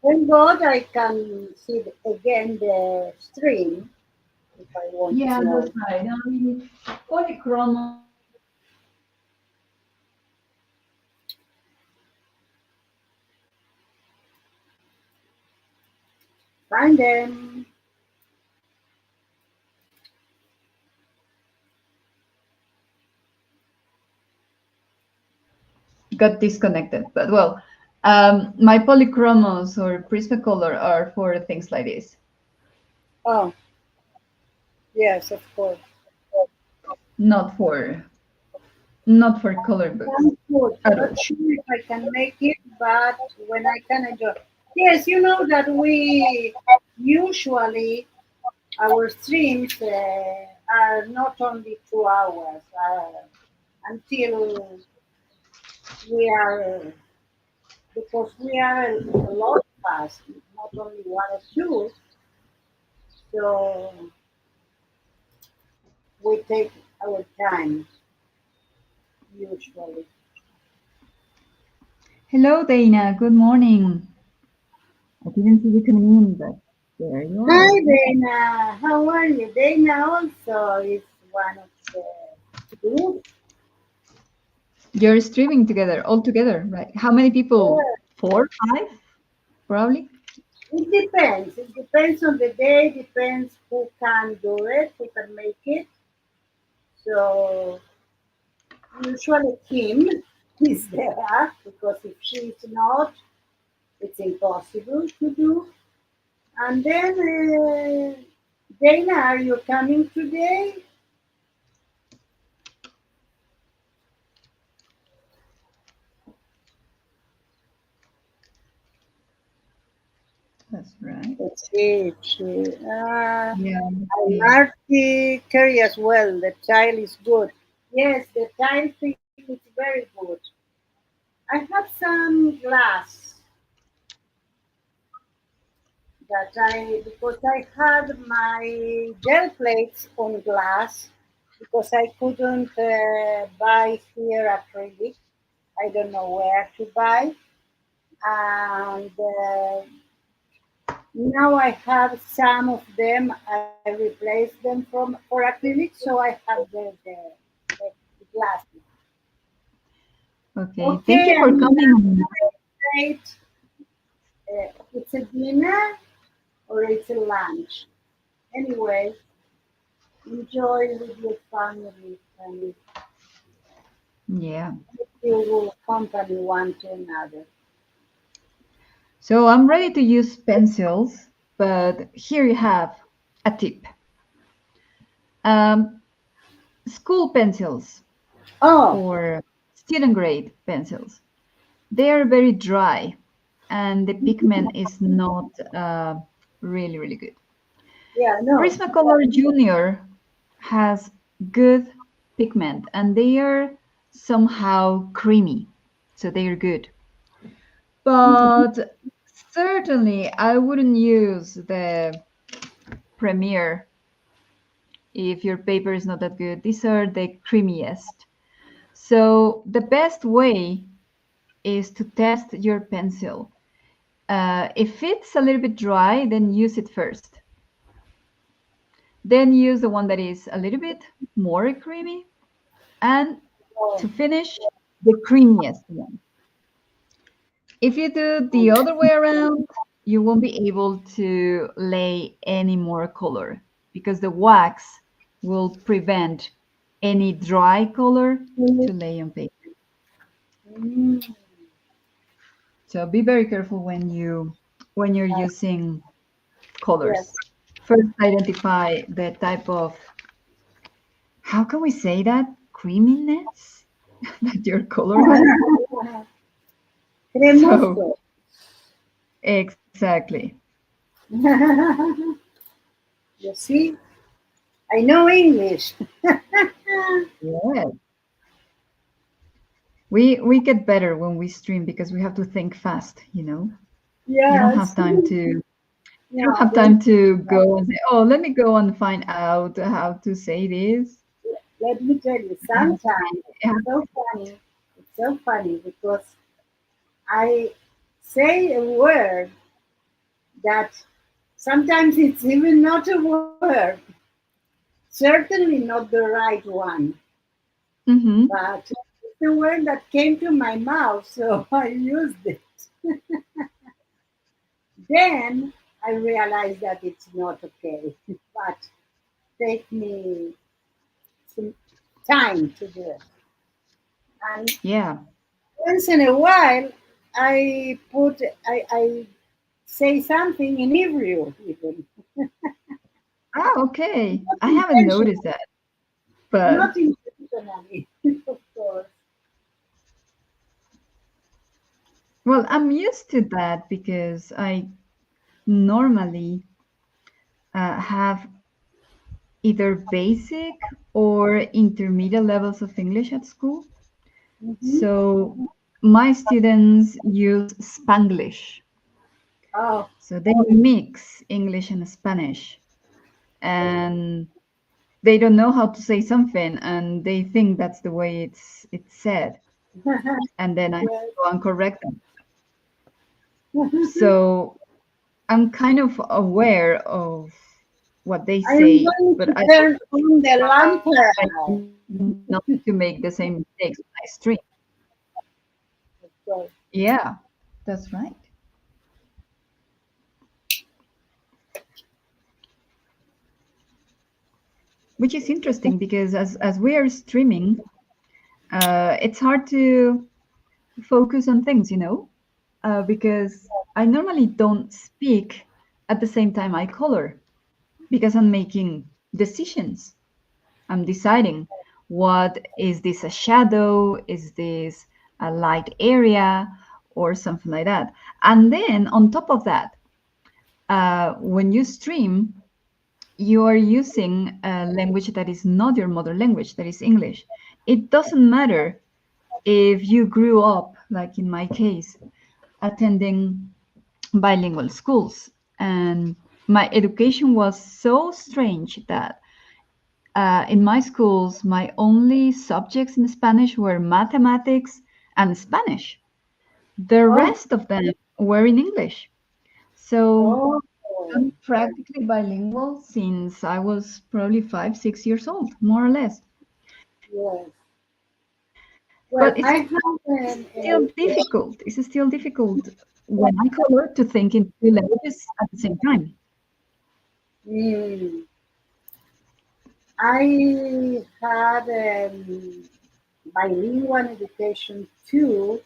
Thank God I can see again the stream if I want Yeah, to that's know. right. I mean, polychromos Find them. got disconnected. But well, my polychromos or Prismacolor are for things like this, Oh, yes, of course. not for. Not for color books Some food. at Not all. sure if I can make it, but when I can enjoy. Yes, you know that we usually our streams are not only 2 hours until we are because we are a lot of us, not only one or two. So we take our time usually. Hello, Dana. Good morning. I didn't see you coming in, but there you are. Hi Dana, how are you? Dana also is one of the group. You're streaming together, all together, right? How many people? Yeah, Four, five, probably. it depends. It depends on the day, depends who can do it, who can make it. So usually Kim is there because if she is not, it's impossible to do. And then Dana, are you coming today? That's right. Let's see. Yeah. I'm Yeah. Articurious as well. The tile is good. Yes, the tile thing is very good. I have some glass that because I had my gel plates on glass because I couldn't buy here acrylic. I don't know where to buy. And now I have some of them. I replaced them from for acrylic, so I have the glasses. Okay. Thank Okay, you for I'm coming. great. It's a dinner or it's a lunch. Anyway, enjoy with your family and Yeah. you will accompany one to another. So I'm ready to use pencils, but here you have a tip. Um, School pencils Oh, or student grade pencils. They are very dry, and the pigment is not really, really good. yeah, no. Prismacolor Junior has good pigment, and they are somehow creamy, so they are good. But certainly, I wouldn't use the Premier if your paper is not that good. These are the creamiest. So the best way is to test your pencil. If it's a little bit dry, then use it first. Then use the one that is a little bit more creamy. And Oh, to finish, the creamiest one. If you do the other way around, you won't be able to lay any more color because the wax will prevent any dry color to lay on paper. mm, So be very careful when you're using colors. yes. First, identify the type of, how can we say that, creaminess that your color has. So Cremoso. exactly. You see, I know English. Yes. We get better when we stream because we have to think fast, you know. You don't have Yes. time to you don't Yeah, have time to go and say, "Oh, let me go and find out how to say this." let me tell you, It has to be, sometimes it it's has so funny. It's so funny because I say a word that sometimes it's even not a word, certainly not the right one, Mhm. but it's the word that came to my mouth, so I used it. Then I realized that it's not okay, but take me some time to do it. And Yeah. once in a while, I say something in Hebrew even, Ah, okay. not I haven't intentionally, noticed that, but not intentionally. course. Well, I'm used to that because I normally have either basic or intermediate levels of English at school. Mm-hmm. So my students use Spanglish. Oh, So they mix English and Spanish. And they don't know how to say something and they think that's the way it's said. And then I yes. go and correct them. So I'm kind of aware of what they I am say, going but to I turn on the try lamp. not to make the same mistakes when I stream. Okay. Yeah, that's right. Which is interesting because as we are streaming, it's hard to focus on things, because I normally don't speak at the same time I color because I'm making decisions. I'm deciding what is this, a shadow? Is this a light area or something like that? And then on top of that, when you stream, you are using a language that is not your mother language, that is English. It doesn't matter if you grew up, like in my case, attending bilingual schools. And my education was so strange that in my schools, my only subjects in Spanish were mathematics and Spanish. The Oh, rest of them were in English. So oh, I'm practically bilingual since I was probably 5, 6 years old, more or less. yes. But Well, it's I have still difficult. It's still difficult when I color to think in two languages at the same time. mm, I had bilingual education too.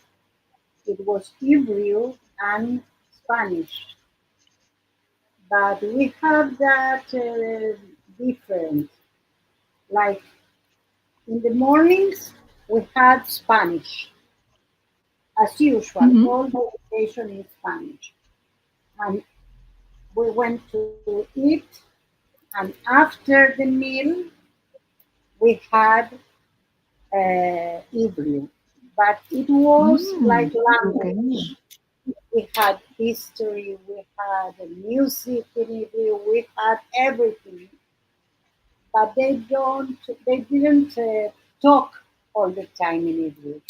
It was Hebrew and Spanish, but we have that different. Like in the mornings, we had Spanish as usual. Hmm. All the education in Spanish, and we went to eat. And after the meal, we had Hebrew, but it was like Mm, okay. language. We had history, we had music in Hebrew, we had everything, but they didn't talk all the time in Hebrew.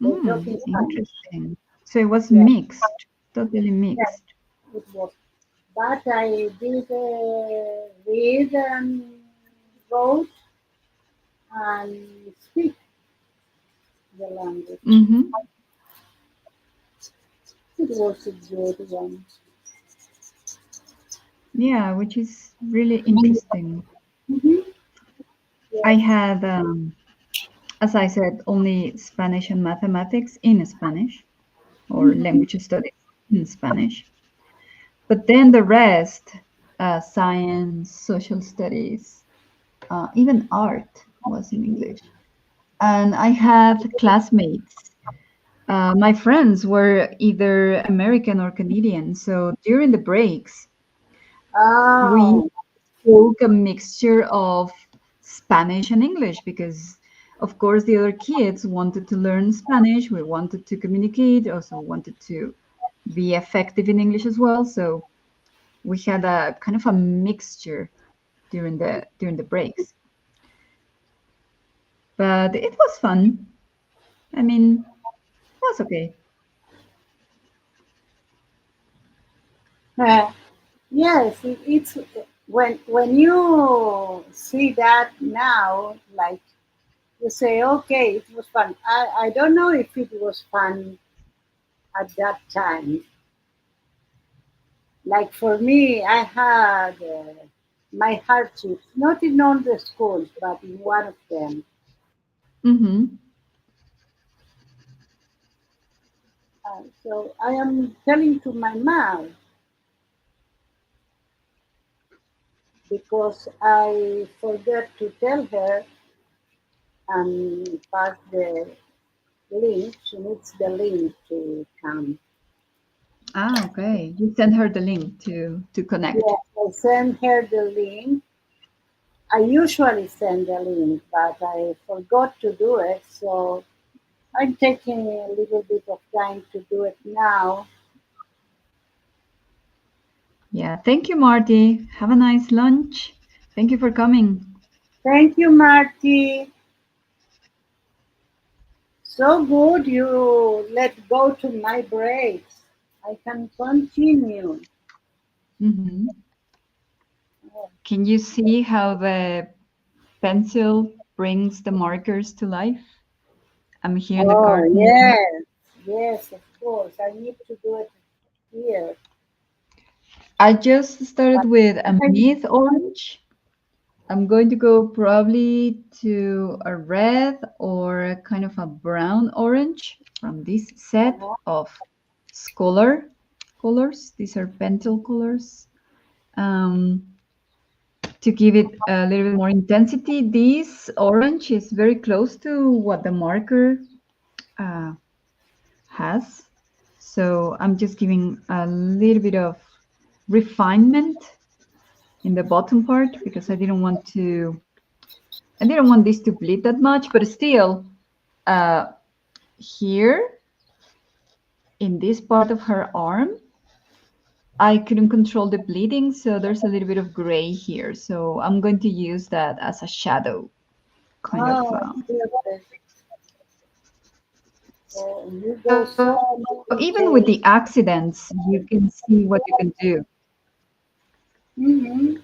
They talk in Spanish. Interesting. So it was Yeah, mixed, totally yeah, mixed. it was. But I did read and wrote and speak the language. Hmm. It was a good one. Yeah, which is really interesting. Mm-hmm. I Yes. had, as I said, only Spanish and mathematics in Spanish or Mm-hmm. language studies in Spanish. But then the rest, science, social studies, even art was in English. And I had classmates. My friends were either American or Canadian. So during the breaks, we Oh, spoke a mixture of Spanish and English because, of course, the other kids wanted to learn Spanish. We wanted to communicate, also wanted to be effective in English as well. So we had a kind of a mixture during the breaks. But it was fun. I mean, it was okay. yes. It's when you see that now, like you say, okay, it was fun. I don't know if it was fun at that time. Like for me, I had my hardships, not in all the schools, but in one of them. Hmm. So I am telling to my mom because I forgot to tell her and pass the link. She needs the link to come. Ah, okay. You send her the link to connect. Yes, I send her the link. I usually send the link, but I forgot to do it, so I'm taking a little bit of time to do it now. Yeah. Thank you, Marty. Have a nice lunch. Thank you for coming. Thank you, Marty. So good you let go to my breaks. I can continue. Hmm. Can you see how the pencil brings the markers to life? I'm here in the Oh, garden now. yes. Yes, of course. I need to do it here. I just started with a I, mid orange. I'm going to go probably to a red or a kind of a brown orange from this set uh-huh. of Scholar colors. These are pentel colors. Um, to give it a little bit more intensity, this orange is very close to what the marker uh, has. So I'm just giving a little bit of refinement in the bottom part because I didn't want this to bleed that much, but still, uh, here in this part of her arm, I couldn't control the bleeding, so there's a little bit of gray here. So I'm going to use that as a shadow, kind of. Oh, perfect. Oh, you go So so even with the detailed. accidents, you can see what you can do. Hmm.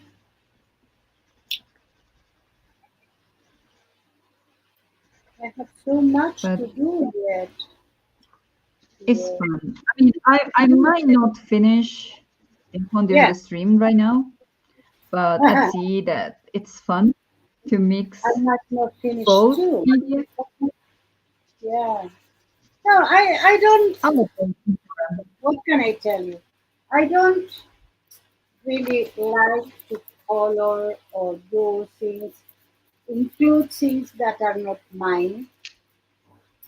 I have so much But to do yet. it's Yeah. fun. I mean, I might not finish under Yeah. the stream right now, but I see that it's fun to I mix must not finish both too. media. Yeah. No, I don't. I'm open. What can I tell you? I don't really like to color or do things, include things that are not mine,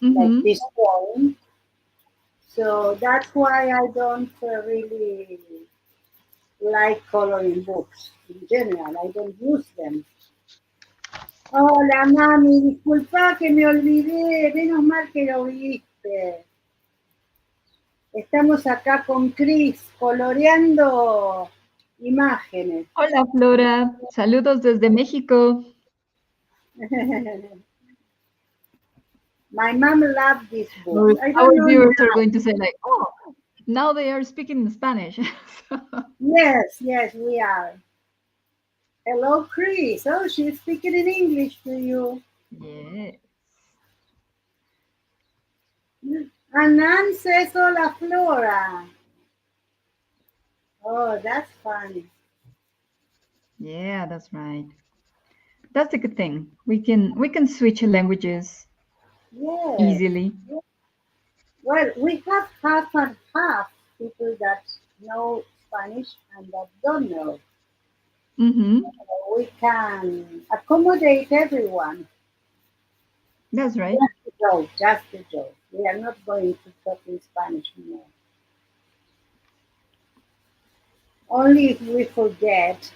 like Mm-hmm. this poem. So that's why I don't really like coloring books in general. I don't use them. Hola, mami, disculpa que me olvidé. Menos mal que lo viste. Estamos acá con Chris coloreando imágenes. Hola, Flora. Saludos desde México. My mom loved this book. Our I our don't know viewers are now. going to say like, "Oh, now they are speaking in Spanish." So, Yes, yes, we are. Hello, Chris. Oh, she's speaking in English to you. yeah, Anan says hola, Flora. Oh, that's funny. yeah, that's right. That's a good thing. We can switch languages Yes. easily. Well, we have half and half people that know Spanish and that don't know. Mm-hmm. We can accommodate everyone. That's right. Just a joke, just a joke. We are not going to talk in Spanish more. Only if we forget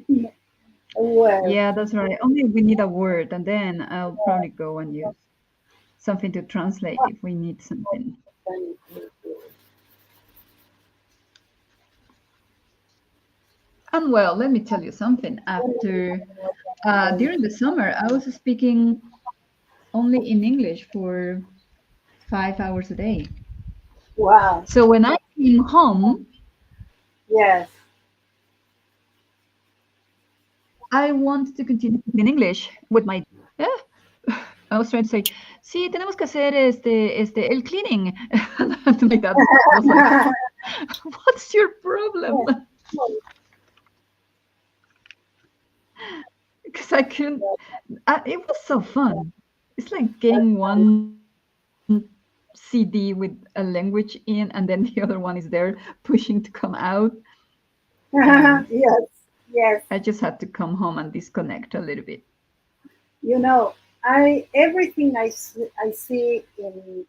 a word. Yeah, that's right. Only we need a word, and then I'll probably go and use something to translate if we need something. And well, let me tell you something. After during the summer, I was speaking only in English for 5 hours a day. Wow. So when I came home, Yes. I wanted to continue in English with my. Yeah, I was trying to say, sí, tenemos que hacer el cleaning. And my dad was like, what's your problem? Because I couldn't. It was so fun. It's like getting one CD with a language in, and then the other one is there pushing to come out. And Yes. Yes. I just had to come home and disconnect a little bit. You know, I everything I see in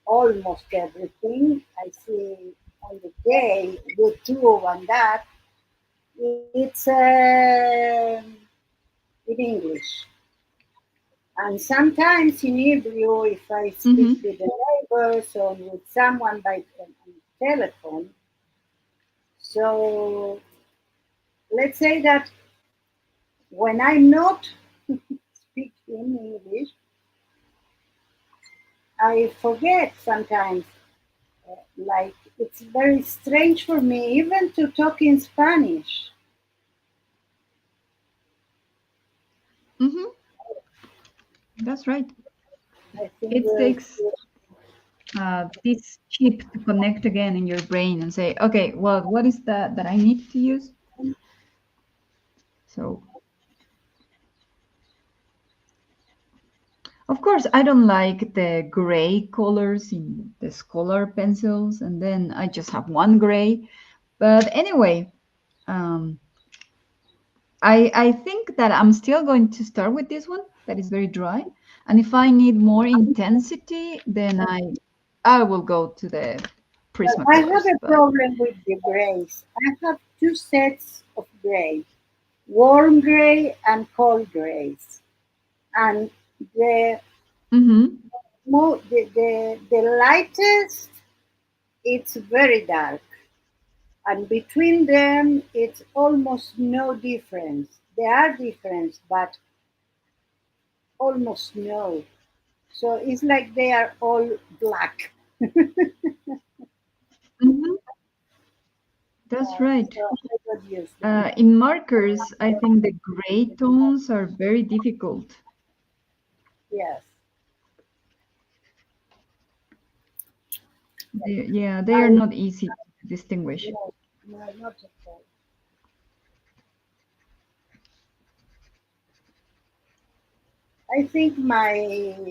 almost everything I see on the day, YouTube and that it's in English, and sometimes in Hebrew if I speak Mm-hmm. with the neighbors or with someone by telephone. So let's say that when I'm not speaking English, I forget sometimes. Like it's very strange for me even to talk in Spanish. Mm-hmm. That's right. I think It takes this chip to connect again in your brain and say, okay, well, what is that I need to use? So, of course, I don't like the gray colors in the Scholar pencils, and then I just have one gray. But anyway, um, I think that I'm still going to start with this one that is very dry. And if I need more intensity, then I will go to the well, I have Prismacolors. a But problem with the grays. I have two sets of gray, warm gray and cold grays, and the mhm, the lightest it's very dark, and between them it's almost no difference. There are difference, but almost no. So it's like they are all black. mhm, that's right. So I don't use them. In markers, I think the gray tones are very difficult. Yes. Yeah, they are I not easy to distinguish. no, no, not at all. I think my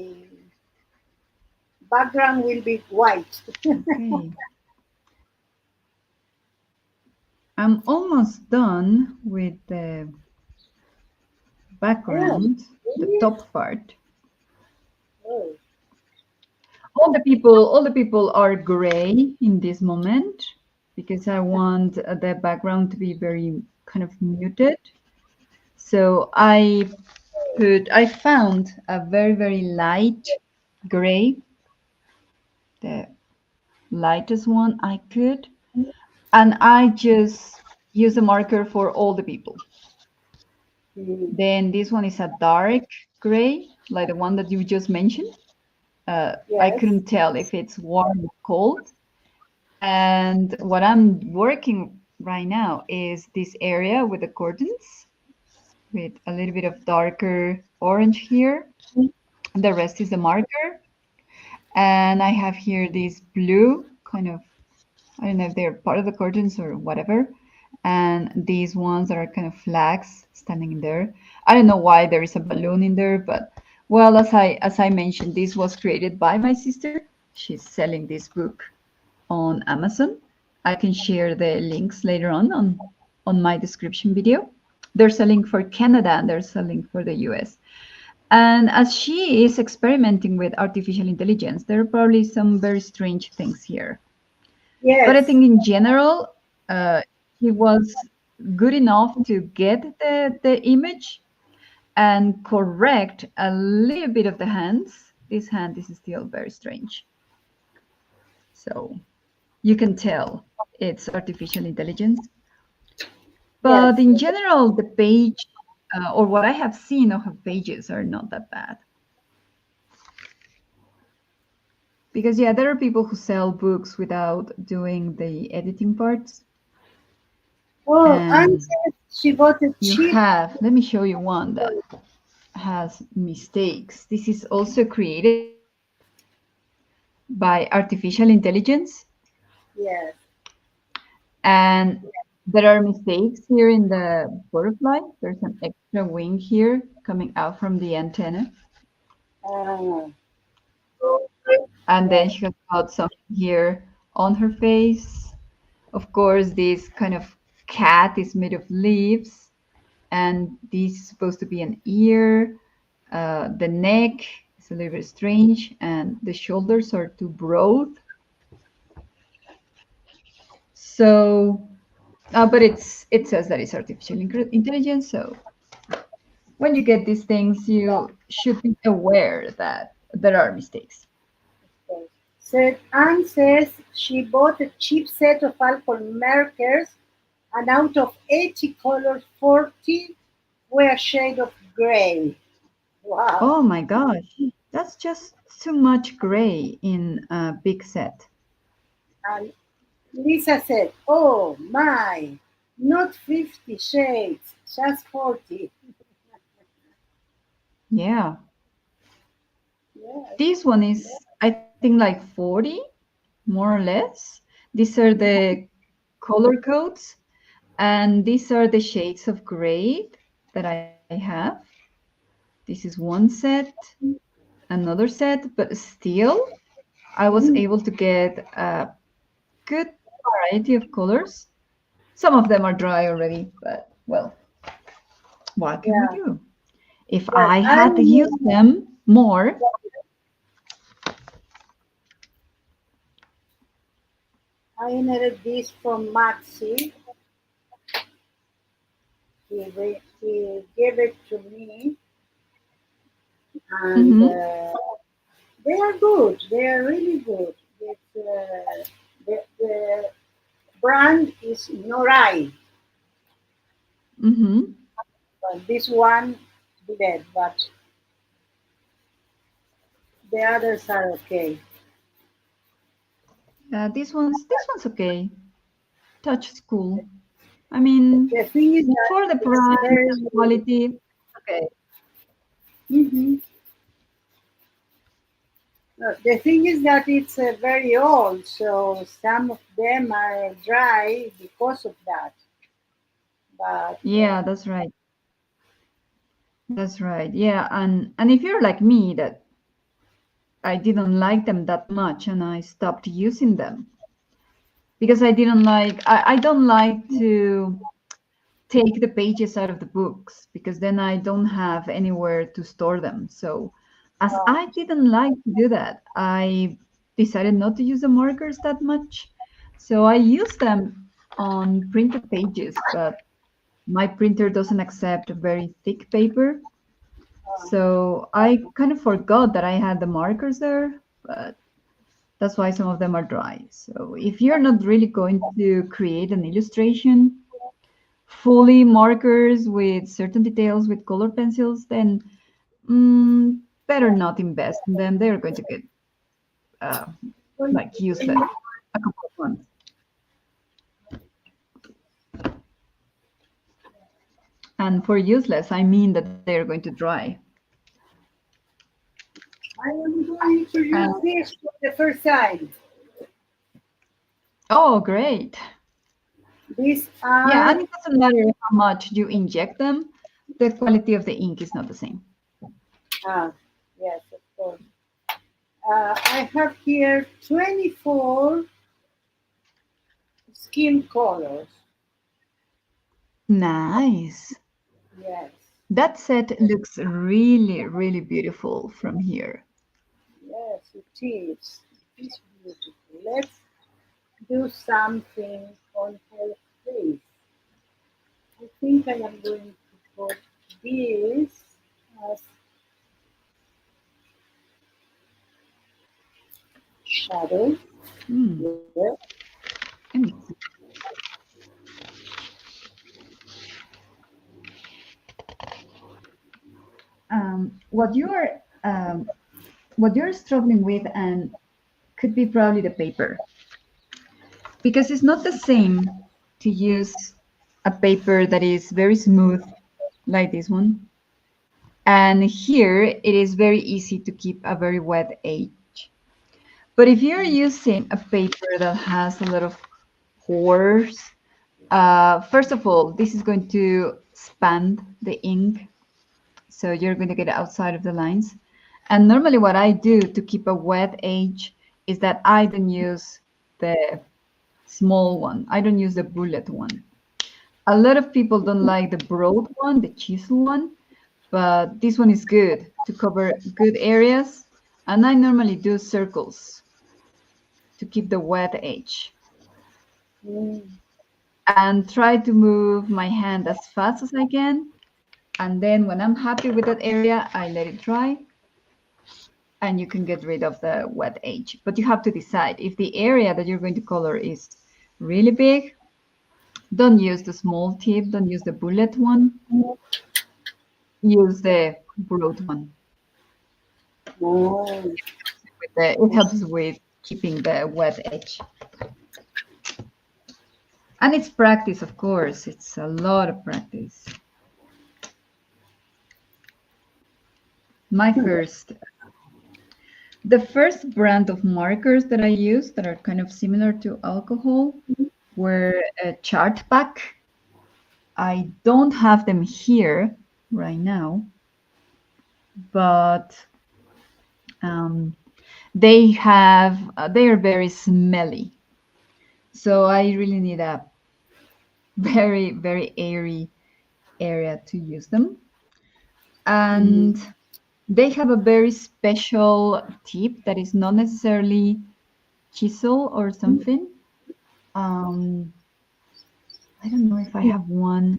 background will be white. Okay. I'm almost done with the Oh, background, the really? top part. Oh, All the people are gray in this moment because I want the background to be very kind of muted. So I found a very, very light gray, the lightest one I could, and I just use a marker for all the people. mm, Then this one is a dark gray, like the one that you just mentioned. I yes. couldn't tell if it's warm or cold. And what I'm working right now is this area with the curtains, with a little bit of darker orange here. The rest is the marker. And I have here this blue kind of, I don't know if they're part of the curtains or whatever. And these ones are kind of flags standing in there. I don't know why there is a balloon in there, but well, as I mentioned, this was created by my sister. She's selling this book on Amazon. I can share the links later on my description video. They're selling for Canada and they're selling for the US. And as she is experimenting with artificial intelligence, there are probably some very strange things here. But I Yes. think in general, he was good enough to get the image and correct a little bit of the hands. This hand is still very strange. So you can tell it's artificial intelligence. Yes. But in general, the page or what I have seen of her pages are not that bad. Because, yeah, there are people who sell books without doing the editing parts. Oh, and And she bought a you cheap. have, let me show you one that has mistakes. This is also created by artificial intelligence. Yes. And there are mistakes here in the butterfly. There's an extra wing here coming out from the antenna. Uh, And then yes. she has got something here on her face. Of course, this kind of cat is made of leaves, and this is supposed to be an ear. The neck is a little bit strange, and the shoulders are too broad. So, but it says that it's artificial intelligence. So when you get these things, Yeah. you should be aware that there are mistakes. Okay. So Anne says she bought a cheap set of alcohol markers, and out of 80 colors, 40 were a shade of gray. Wow. Oh my gosh, that's just too much gray in a big set. And Lisa said, "Oh my, not 50 shades, just 40." Yeah, Yes. this one is, I think, like 40, more or less. These are the color codes, and these are the shades of gray that I have. This is one set, another set, but still, I was Mm, able to get a good variety of colors. Some of them are dry already, but well, what can we yeah. do? If Well, I had used them more, I inherited this from Maxi. He gave it to me, and mhm, they are good. They are really good. The brand is Norai, mhm. but this one did, but the others are okay. This one's okay. Touch is cool. I mean, The thing is that for the it's price very. and quality, okay. Mhm. The thing is that it's very old, so some of them are dry because of that. But Yeah, that's right. That's right. Yeah, and if you're like me, that I didn't like them that much, and I stopped using them because I don't like to take the pages out of the books because then I don't have anywhere to store them. So, as uh, I didn't like to do that, I decided not to use the markers that much. So I use them on printed pages, but my printer doesn't accept very thick paper. So I kind of forgot that I had the markers there, but that's why some of them are dry. So if you're not really going to create an illustration, fully markers with certain details with color pencils, then better not invest in them. They're going to get uh, well, like useless a couple of months. And for useless, I mean that they're going to dry. I am going to Uh, use this for the first time. oh, great. These Yeah, are, and it doesn't matter how much you inject them, the quality of the ink is not the same. ah, yes, of course. I have here 24 skin colors. Nice. Yes, That set looks really, really beautiful from here. yes, it is. It is beautiful. Let's do something on her face. I think I am going to put this as shadow. Hmm. Yes. Let me see. What what you're struggling with, and could be probably the paper, because it's not the same to use a paper that is very smooth like this one, and here it is very easy to keep a very wet edge. But if you're using a paper that has a lot of pores, first of all, this is going to expand the ink, so you're going to get outside of the lines. And normally, what I do to keep a wet edge is that I don't use the small one. I don't use the bullet one. A lot of people don't like the broad one, the chisel one, but this one is good to cover good areas. And I normally do circles to keep the wet edge. Mm. And try to move my hand as fast as I can. And then when I'm happy with that area, I let it dry and you can get rid of the wet edge. But you have to decide if the area that you're going to color is really big, don't use the small tip, don't use the bullet one, use the broad one. Oh. It helps with keeping the wet edge. And it's practice, of course. It's a lot of practice. My first, the first brand of markers that I used that are kind of similar to alcohol were a chart pack. I don't have them here right now, but they are very smelly. So I really need a very, very airy area to use them. And they have a very special tip that is not necessarily chisel or something. I don't know if I have one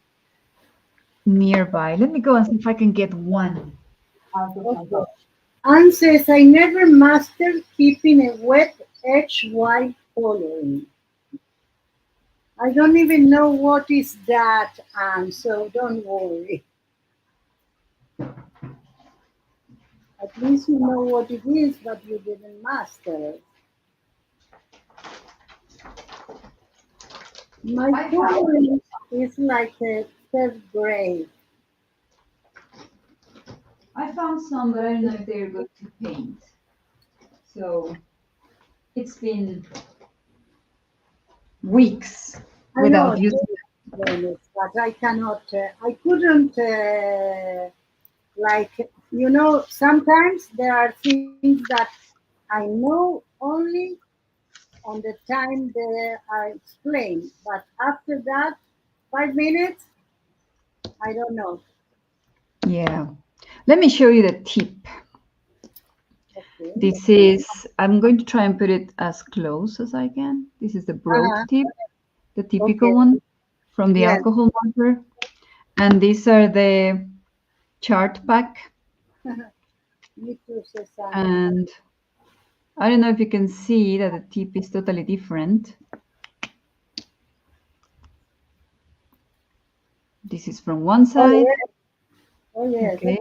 nearby. Let me go and see if I can get one out of my Okay. box. Anne says, I never mastered keeping a wet edge while coloring. I don't even know what is that, Anne, so don't worry. At least you know what it is, but you didn't master it. My I found coloring is like a third grade. I found some, but I don't know if they're good to paint. So it's been weeks I know without using Dennis, but I cannot, I couldn't, like, sometimes there are things that I know only on the time they are explained, but after that, 5 minutes, I don't know. it. Yeah. Let me show you the tip. Okay. This is, I'm going to try and put it as close as I can. This is the broad Uh-huh. tip, the typical Okay. one from the Yes. alcohol marker. And these are the chart pack. Me too, Susanna. And I don't know if you can see that the tip is totally different. This is from one Oh, side. yes. Oh, yes. Okay.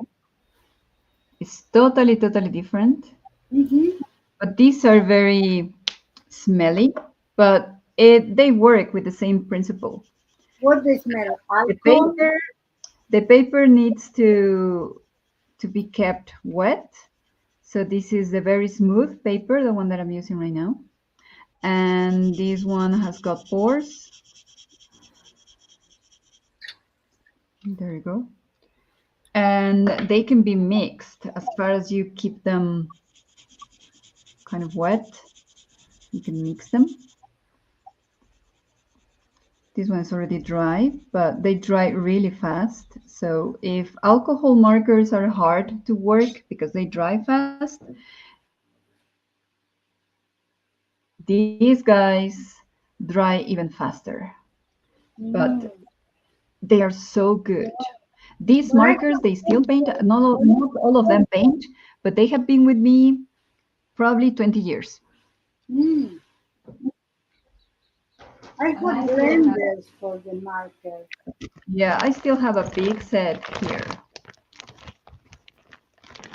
It's totally, totally different. Mm-hmm. But these are very smelly, but they work with the same principle. What they smell? The Alcohol? paper, the paper needs to be kept wet. So this is the very smooth paper, the one that I'm using right now. And this one has got pores. There you go. And they can be mixed as far as you keep them kind of wet. You can mix them. This one is already dry, but they dry really fast. So if alcohol markers are hard to work because they dry fast, these guys dry even faster. Mm. But they are so good. These But I markers, they still paint. Not all of them paint, but they have been with me probably 20 years. mm, I And got I still have, blenders for the marker. yeah, I still have a big set here.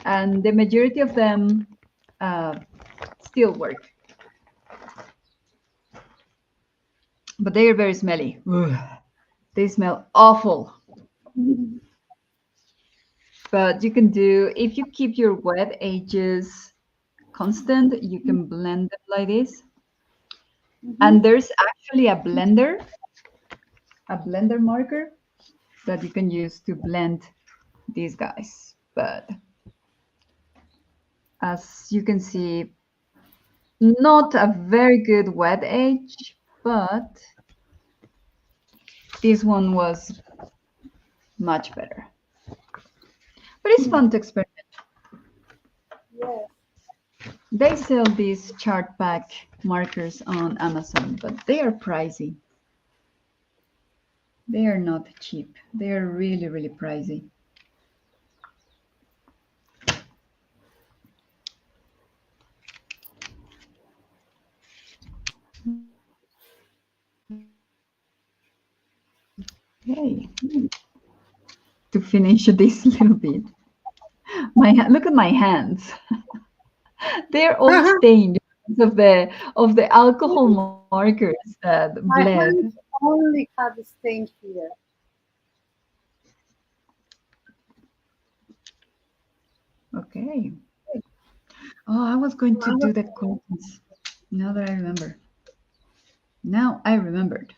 And the majority of them still work, but they are very smelly. Ugh. They smell awful. Mhm. But you can do, if you keep your wet edges constant, you can blend them like this. Mhm. And there's actually a blender marker that you can use to blend these guys. But as you can see, not a very good wet edge, but this one was much better. But it's fun to experiment. Yes. They sell these chart pack markers on Amazon, but they are pricey. They are not cheap. They are really, really pricey. Okay, to finish this little bit, look at my hands. They're all stained because of the alcohol markers that My bled. hands only have a stain here. Okay. Oh, I was going to do the curtains. Now that I remember. Now I remembered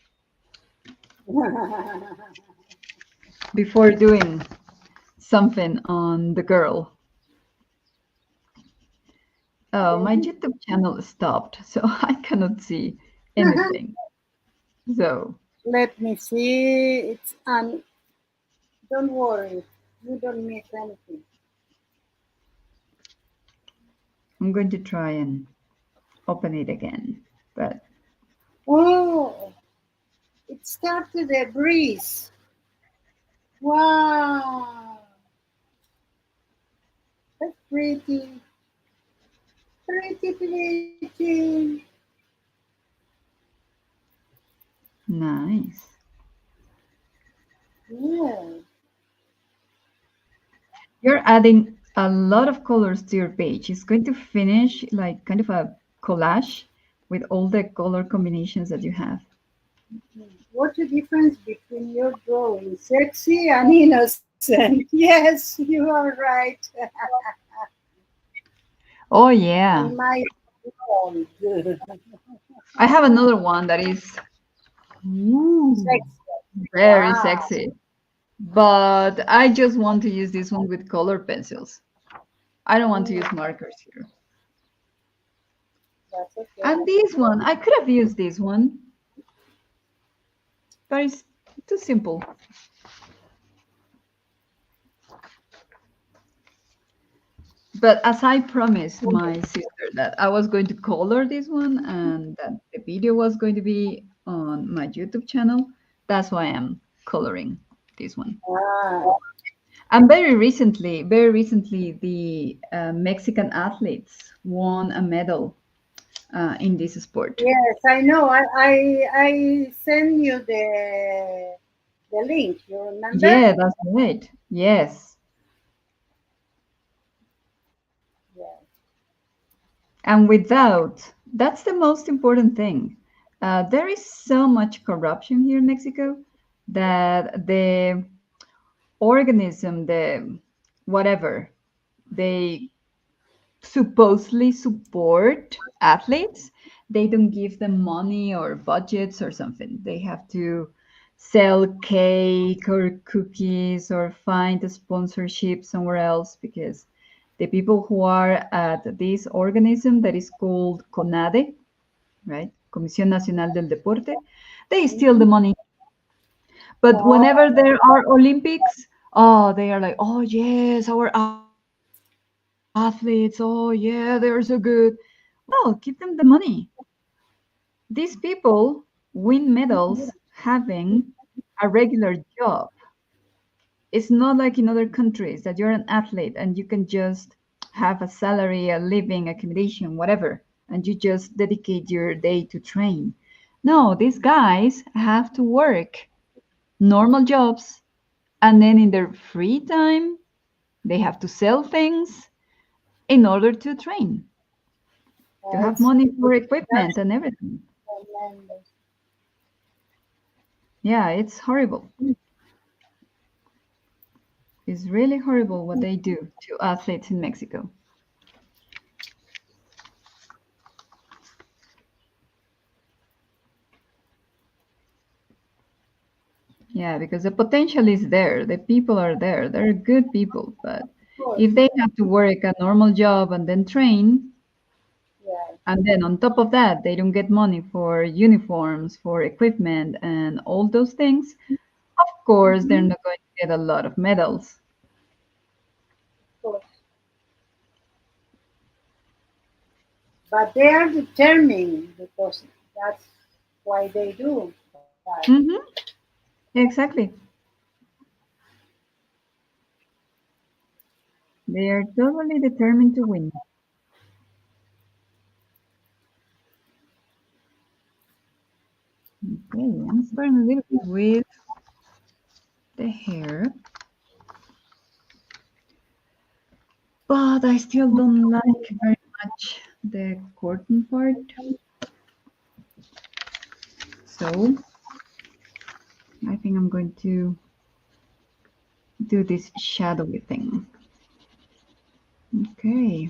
before doing something on the girl. Oh, my Okay. YouTube channel stopped, so I cannot see anything. So Let me see. It's don't worry. You don't miss anything. I'm going to try and open it again. But Oh, it started a breeze. Wow, that's pretty, pretty, pretty. nice. Yeah. You're adding a lot of colors to your page. It's going to finish like kind of a collage with all the color combinations that you have. What's the difference between your drawing, sexy and innocent? Yes, you are right. Oh And yeah. my old I have another one that is ooh, sexy. very Wow, sexy. But I just want to use this one with color pencils. I don't want to mm, use markers here. that's okay. And this one, I could have used this one, but it's too simple. But as I promised my sister that I was going to color this one and that the video was going to be on my YouTube channel, that's why I'm coloring this one. Ah, And very recently, the Mexican athletes won a medal in this sport. yes, I know. I send you the link. You remember? Yeah, that's right. Yes. Yes. And without, that's the most important thing. There is so much corruption here in Mexico that the organism, the whatever, they supposedly support athletes, they don't give them money or budgets or something. They have to sell cake or cookies or find a sponsorship somewhere else because the people who are at this organism that is called CONADE, right? Comisión Nacional del Deporte, they steal the Mhm. money. But Oh, whenever there are Olympics, oh, they are like, oh yes, our athletes, oh yeah, they're so good. No, give them the money. These people win medals having a regular job. It's not like in other countries that you're an athlete and you can just have a salary, a living, accommodation, whatever, and you just dedicate your day to train. No, these guys have to work normal jobs, and then in their free time, they have to sell things in order to train, to have it's money for that's equipment and everything. tremendous. Yeah, it's horrible. It's really horrible what they do to athletes in Mexico. Yeah, because the potential is there. The people are there. They're good people. But Of course. if they have to work a normal job and then train, Yes. and then on top of that, they don't get money for uniforms, for equipment, and all those things, of course, they're Mhm. not going to get a lot of medals. but they are determined because that's why they do that. Mm-hmm. Exactly. They are totally determined to win. Okay, I'm starting a little bit with the hair, but I still don't like very much the curtain part. So I think I'm going to do this shadowy thing. Okay.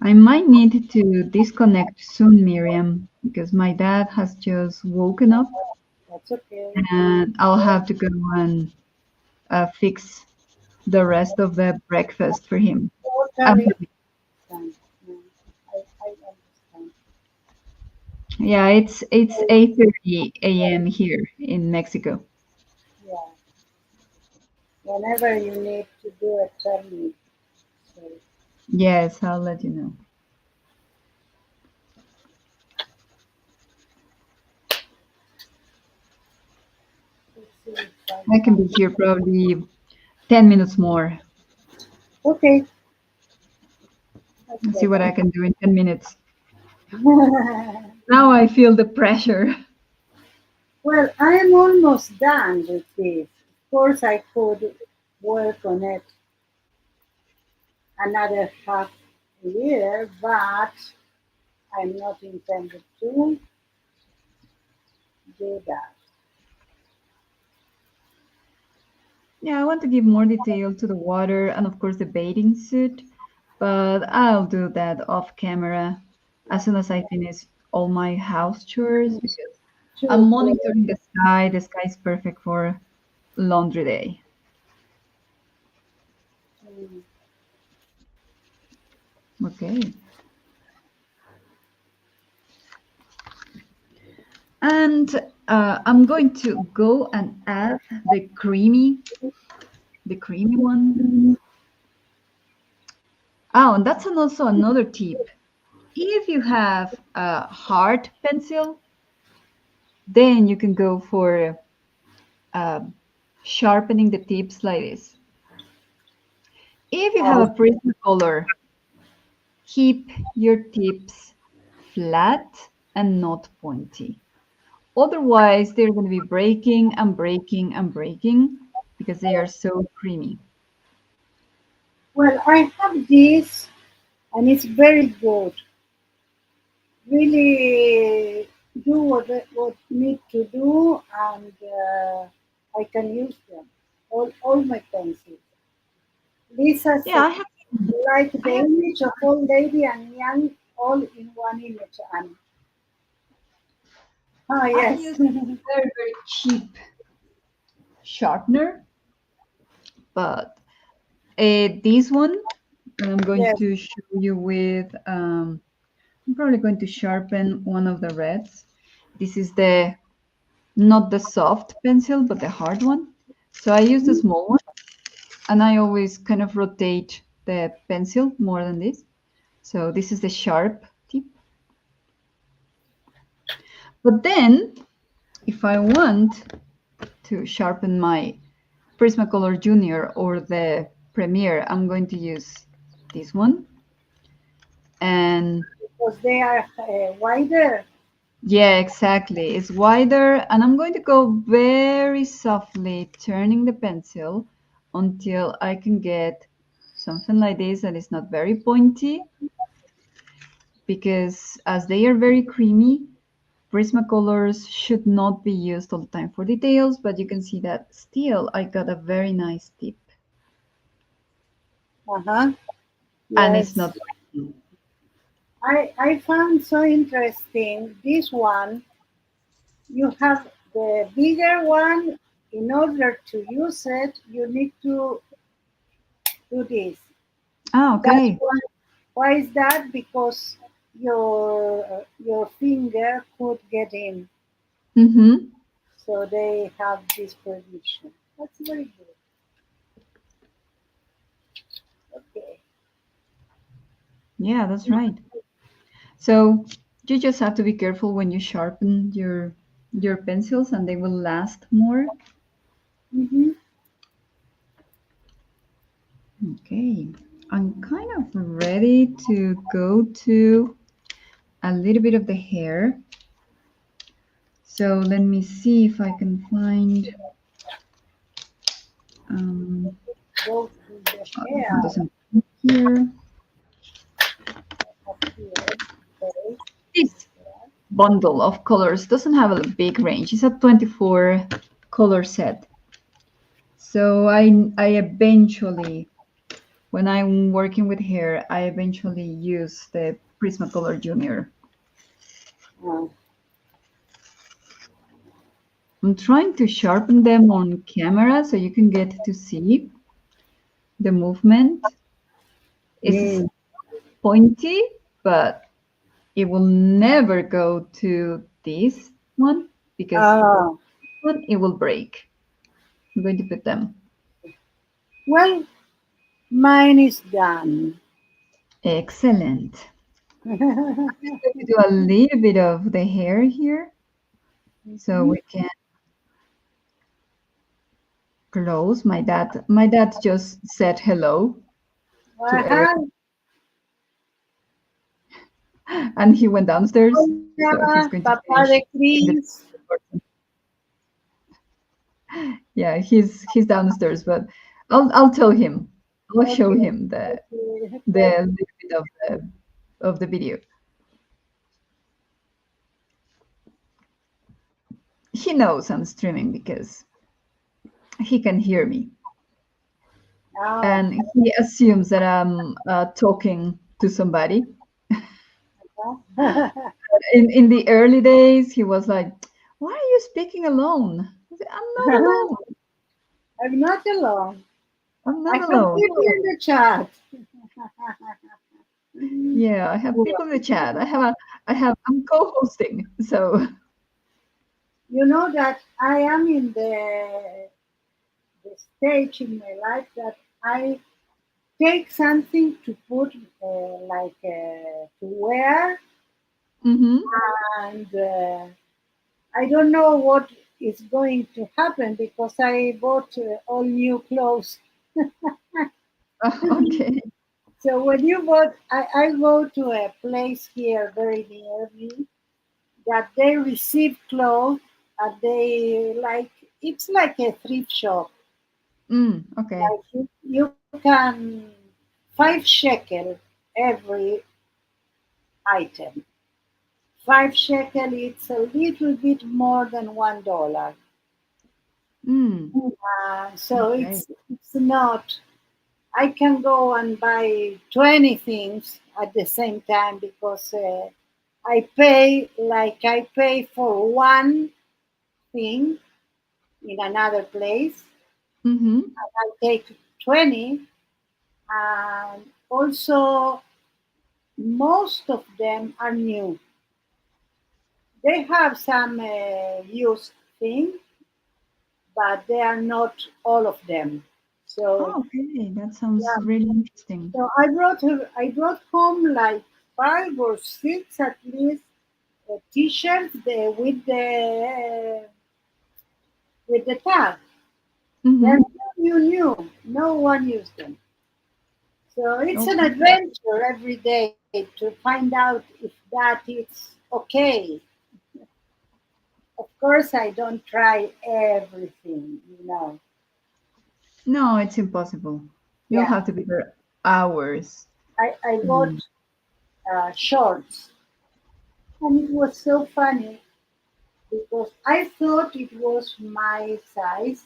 I might need to disconnect soon, Miriam, because my dad has just woken up That's okay. and I'll have to go and fix the rest of the breakfast for him. And Totally for me. understand. Yeah, I understand. Yeah, it's 8:30 a.m. here in Mexico. Yeah. Whenever you need to do it, tell me. So Yes, I'll let you know. let's see if I I can can. be here probably 10 minutes more Okay, that's and see what I better. can do in 10 minutes. Now I feel the pressure. Well, I'm almost done with this. Of course, I could work on it another half a year, but I'm not intended to do that. Yeah, I want to give more detail to the water and, of course, the bathing suit, but I'll do that off camera as soon as I finish all my house chores because I'm Too good. monitoring the sky. The sky is perfect for laundry day. Mm. Okay. And I'm going to go and add the creamy one. Oh, and that's also another tip. If you have a hard pencil, then you can go for uh, sharpening the tips like this. If you have Oh, a Prismacolor, keep your tips flat and not pointy. Otherwise, they're going to be breaking and breaking and breaking because they are so creamy. well, I have this, and it's very good. Really do what need to do, and I can use them. All my pencils. Lisa Yeah, said, like I the have, image of old lady and young all in one image. And ah, I yes. use very, very cheap sharpener, but this one, and I'm going Yes. to show you with, I'm probably going to sharpen one of the reds. This is the, not the soft pencil, but the hard one. So I use the Mhm. small one, and I always kind of rotate the pencil more than this. So this is the sharp tip. But then, if I want to sharpen my Prismacolor Junior or the Premier, I'm going to use this one. And Because they are wider. yeah, exactly. It's wider, and I'm going to go very softly turning the pencil until I can get something like this that is not very pointy because as they are very creamy, Prismacolors should not be used all the time for details, but you can see that still I got a very nice tip Uh-huh. and it's Yes. not breaking. I found so interesting this one. You have the bigger one. In order to use it, you need to do this. Ah, That's okay. why is that? Because your finger could get in, Mm-hmm. so they have this permission. That's very good. Okay. Yeah, that's right. So you just have to be careful when you sharpen your pencils and they will last more. Hmm. Okay. I'm kind of ready to go to a little bit of the hair. So let me see if I can find um Go to the this one hair doesn't fit here. up here. Okay. This bundle of colors doesn't have a big range. It's a 24 color set. So I eventually, when I'm working with hair, I eventually use the Prismacolor Junior. Uh, I'm trying to sharpen them on camera so you can get to see the movement. It's mm. pointy, but it will never go to this one because Oh, one it will break. I'm going to put them. well, mine is done. Excellent. Going to do a little bit of the hair here so Mhm. we can close. My dad just said hello to everyone Uh-huh. and he went downstairs, so he's Hola, going to Papa finish de in the Cris. yeah, he's downstairs, but I'll tell him. I'll show Okay, him okay, the okay. little bit of the video. He knows I'm streaming because he can hear me, Now, and he assumes that I'm talking to somebody. uh-huh. In the early days, he was like, "Why are you speaking alone?" I said, "I'm not alone. I'm not alone. I'm I not have alone." people in the chat. Yeah, I have people in the chat. I'm co-hosting, so You know that I am in the stage in my life that I take something to put to wear, hmm. and I don't know what is going to happen because I bought all new clothes. Okay. So when you bought, I go to a place here very near me that they receive clothes and they like it's like a thrift shop. Okay. Like you can 5 shekel every item. 5 shekel, it's a little bit more than $1. Mm, So okay. it's not. I can go and buy 20 things at the same time because I pay for one thing in another place. Mm-hmm. I take 20, and also most of them are new. They have some used things, but they are not all of them. So Oh, okay. That sounds yeah, really interesting. so I brought home like 5 or 6 at least t-shirts with the tag. They're Mm-hmm. new. No one used them. So it's an Okay. adventure every day to find out if that is okay. Of course, I don't try everything, you know. No, it's impossible. You'll Yeah, have to be there hours. I bought Mm. shorts, and it was so funny because I thought it was my size,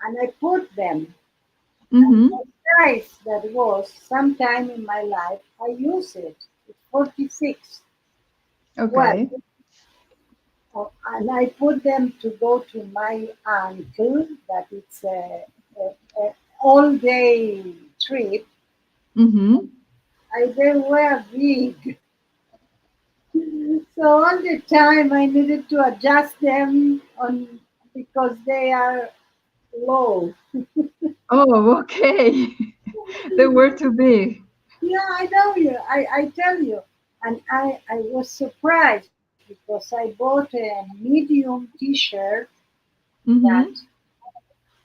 and I put them. And Mm-hmm. the size that was sometime in my life, I use it. It's 46. Well, Okay. and I put them to go to my uncle, that it's a all day trip. Mm-hmm. They were big. So all the time I needed to adjust them on because they are low. Oh, okay. They were too big. Yeah, I know you. I tell you. And I was surprised because I bought a medium t-shirt that, Mm-hmm.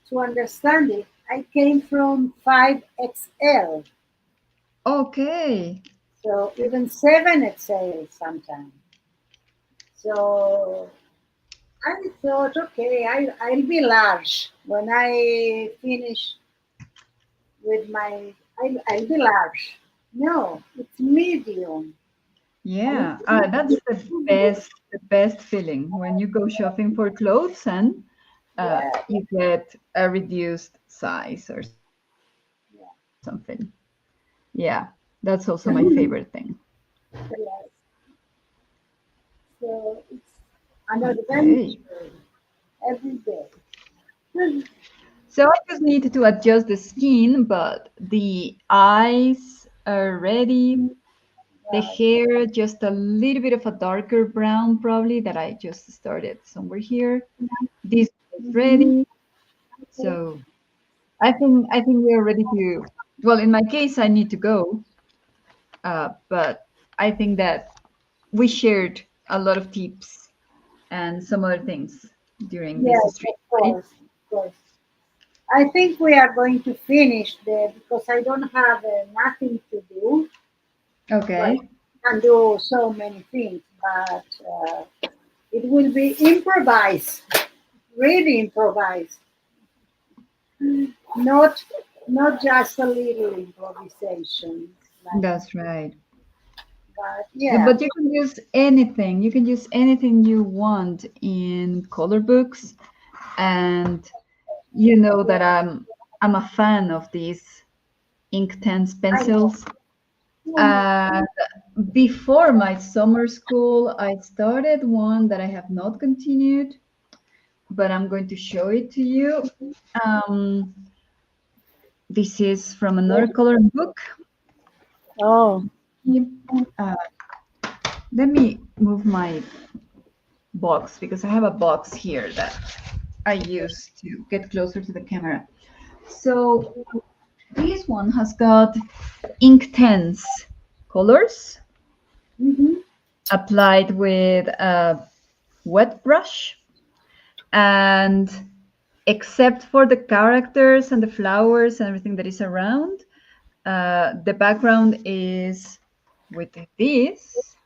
to understand it, I came from 5XL. Okay. So even 7XL sometimes. So I thought, okay, I'll be large. When I finish with my, I'll be large. No, it's medium. And Yeah, it's that's really too good. the best feeling when you go shopping for clothes and Yeah, you get a reduced size or something. yeah, Yeah, that's also my favorite thing. yes. So it's an Okay. adventure every day. So I just need to adjust the skin, but the eyes are ready. The Right. hair, just a little bit of a darker brown, probably, that I just started somewhere here. This is Mm-hmm. ready. So I think we are ready to. Well, in my case, I need to go, but I think that we shared a lot of tips and some other things during this Yes, stream, of right? course, of course. I think we are going to finish there because I don't have nothing to do. Well, Okay. I can do so many things, but it will be improvised, really improvised, not not just a little improvisation. Like, That's right. but Yeah, yeah, but you can use anything. You can use anything you want in color books, and you know that I'm a fan of these Inktense I know. pencils. Mhm. And before my summer school, I started one that I have not continued, but I'm going to show it to you. Um, this is from another coloring book. Oh, Uh, Let me move my box because I have a box here that I use to get closer to the camera. So this one has got Inktense colors mm-hmm. applied with a wet brush, and except for the characters and the flowers and everything that is around, the background is with this,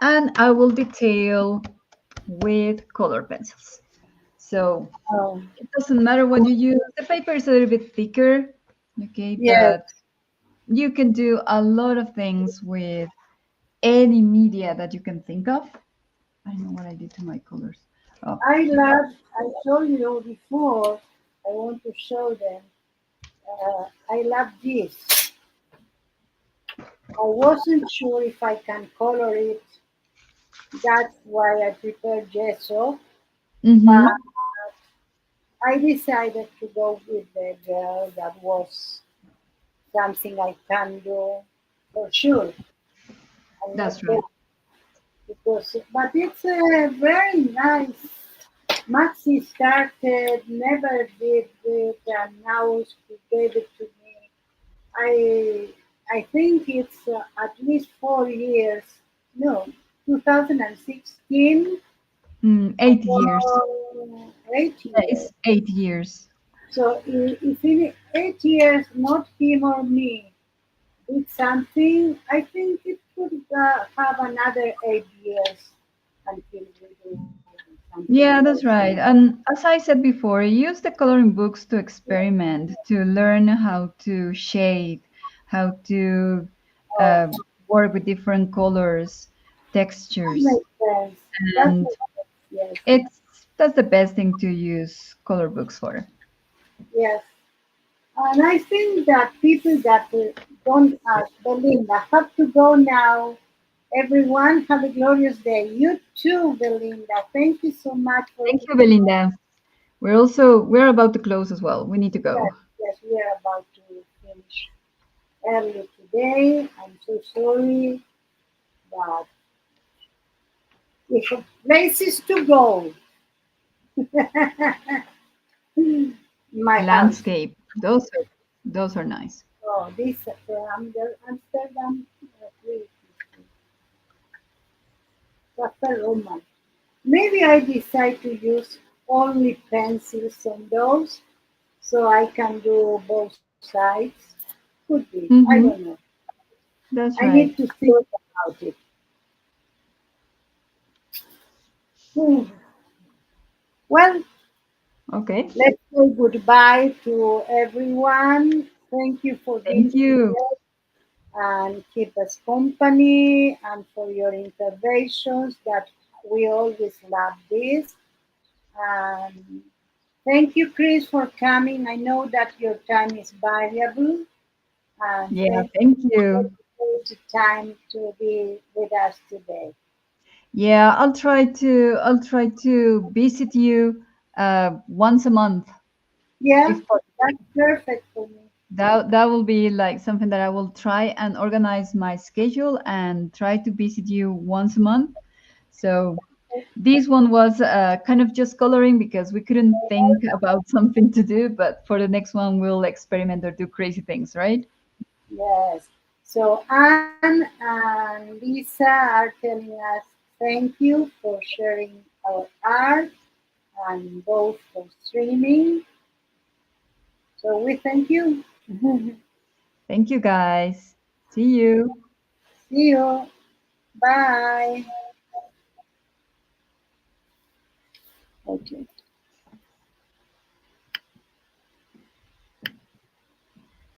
and I will detail with color pencils. So Oh, it doesn't matter what you use. The paper is a little bit thicker, okay, yes. but you can do a lot of things with any media that you can think of. I don't know what I did to my colors. Oh, I here we love. I told you before. I want to show them. I love this. I wasn't sure if I can color it. That's why I prepared gesso. go. But Mm-hmm. I decided to go with the girl that was something I can do for sure. I'm not That's there right. because, but it's very nice. Maxi started, never did it, and now she gave it to me. I I think it's at least 4 years. No, 2016 8 years. for 8 years. It's 8 years. So if in 8 years, not him or me did something, I think it could have another 8 years until we do something Yeah, else. that's right. And as I said before, use the coloring books to experiment, to learn how to shade, how to Oh, uh, work with different colors, that textures, makes sense. That and makes sense. Yes, that's the best thing to use color books for. yes. And I think that people that don't ask Belinda have to go now. Everyone, have a glorious day. You too, Belinda. Thank you so much for Thank today. you, Belinda. We're about to close as well. We need to Yes, go. yes, we are about to finish early today. I'm so sorry, but we have places to go. My house. Landscape. Those are nice. Oh, this from the Amsterdam Creative Cafe Roman. Maybe I decide to use only pencils on those so I can do both sides. Could be. I don't Mm-hmm. know. I That's need right. to think about it. Hmm. Well, Okay. let's say goodbye to everyone. Thank you for being Thank you. here and keep us company and for your interventions that we always love this. And thank you, Chris, for coming. I know that your time is valuable, and Yeah, thank you thank for you. taking the time to be with us today. Yeah, I'll try to visit you once a month Yeah, if possible. that's perfect for me. That will be like something that I will try and organize my schedule and try to visit you once a month. So this one was kind of just coloring because we couldn't think about something to do, but for the next one we'll experiment or do crazy things, right? Yes. So Anne and Lisa are telling us thank you for sharing our art and both for streaming. So we thank you. Thank you guys. See you. See you. Bye. Okay.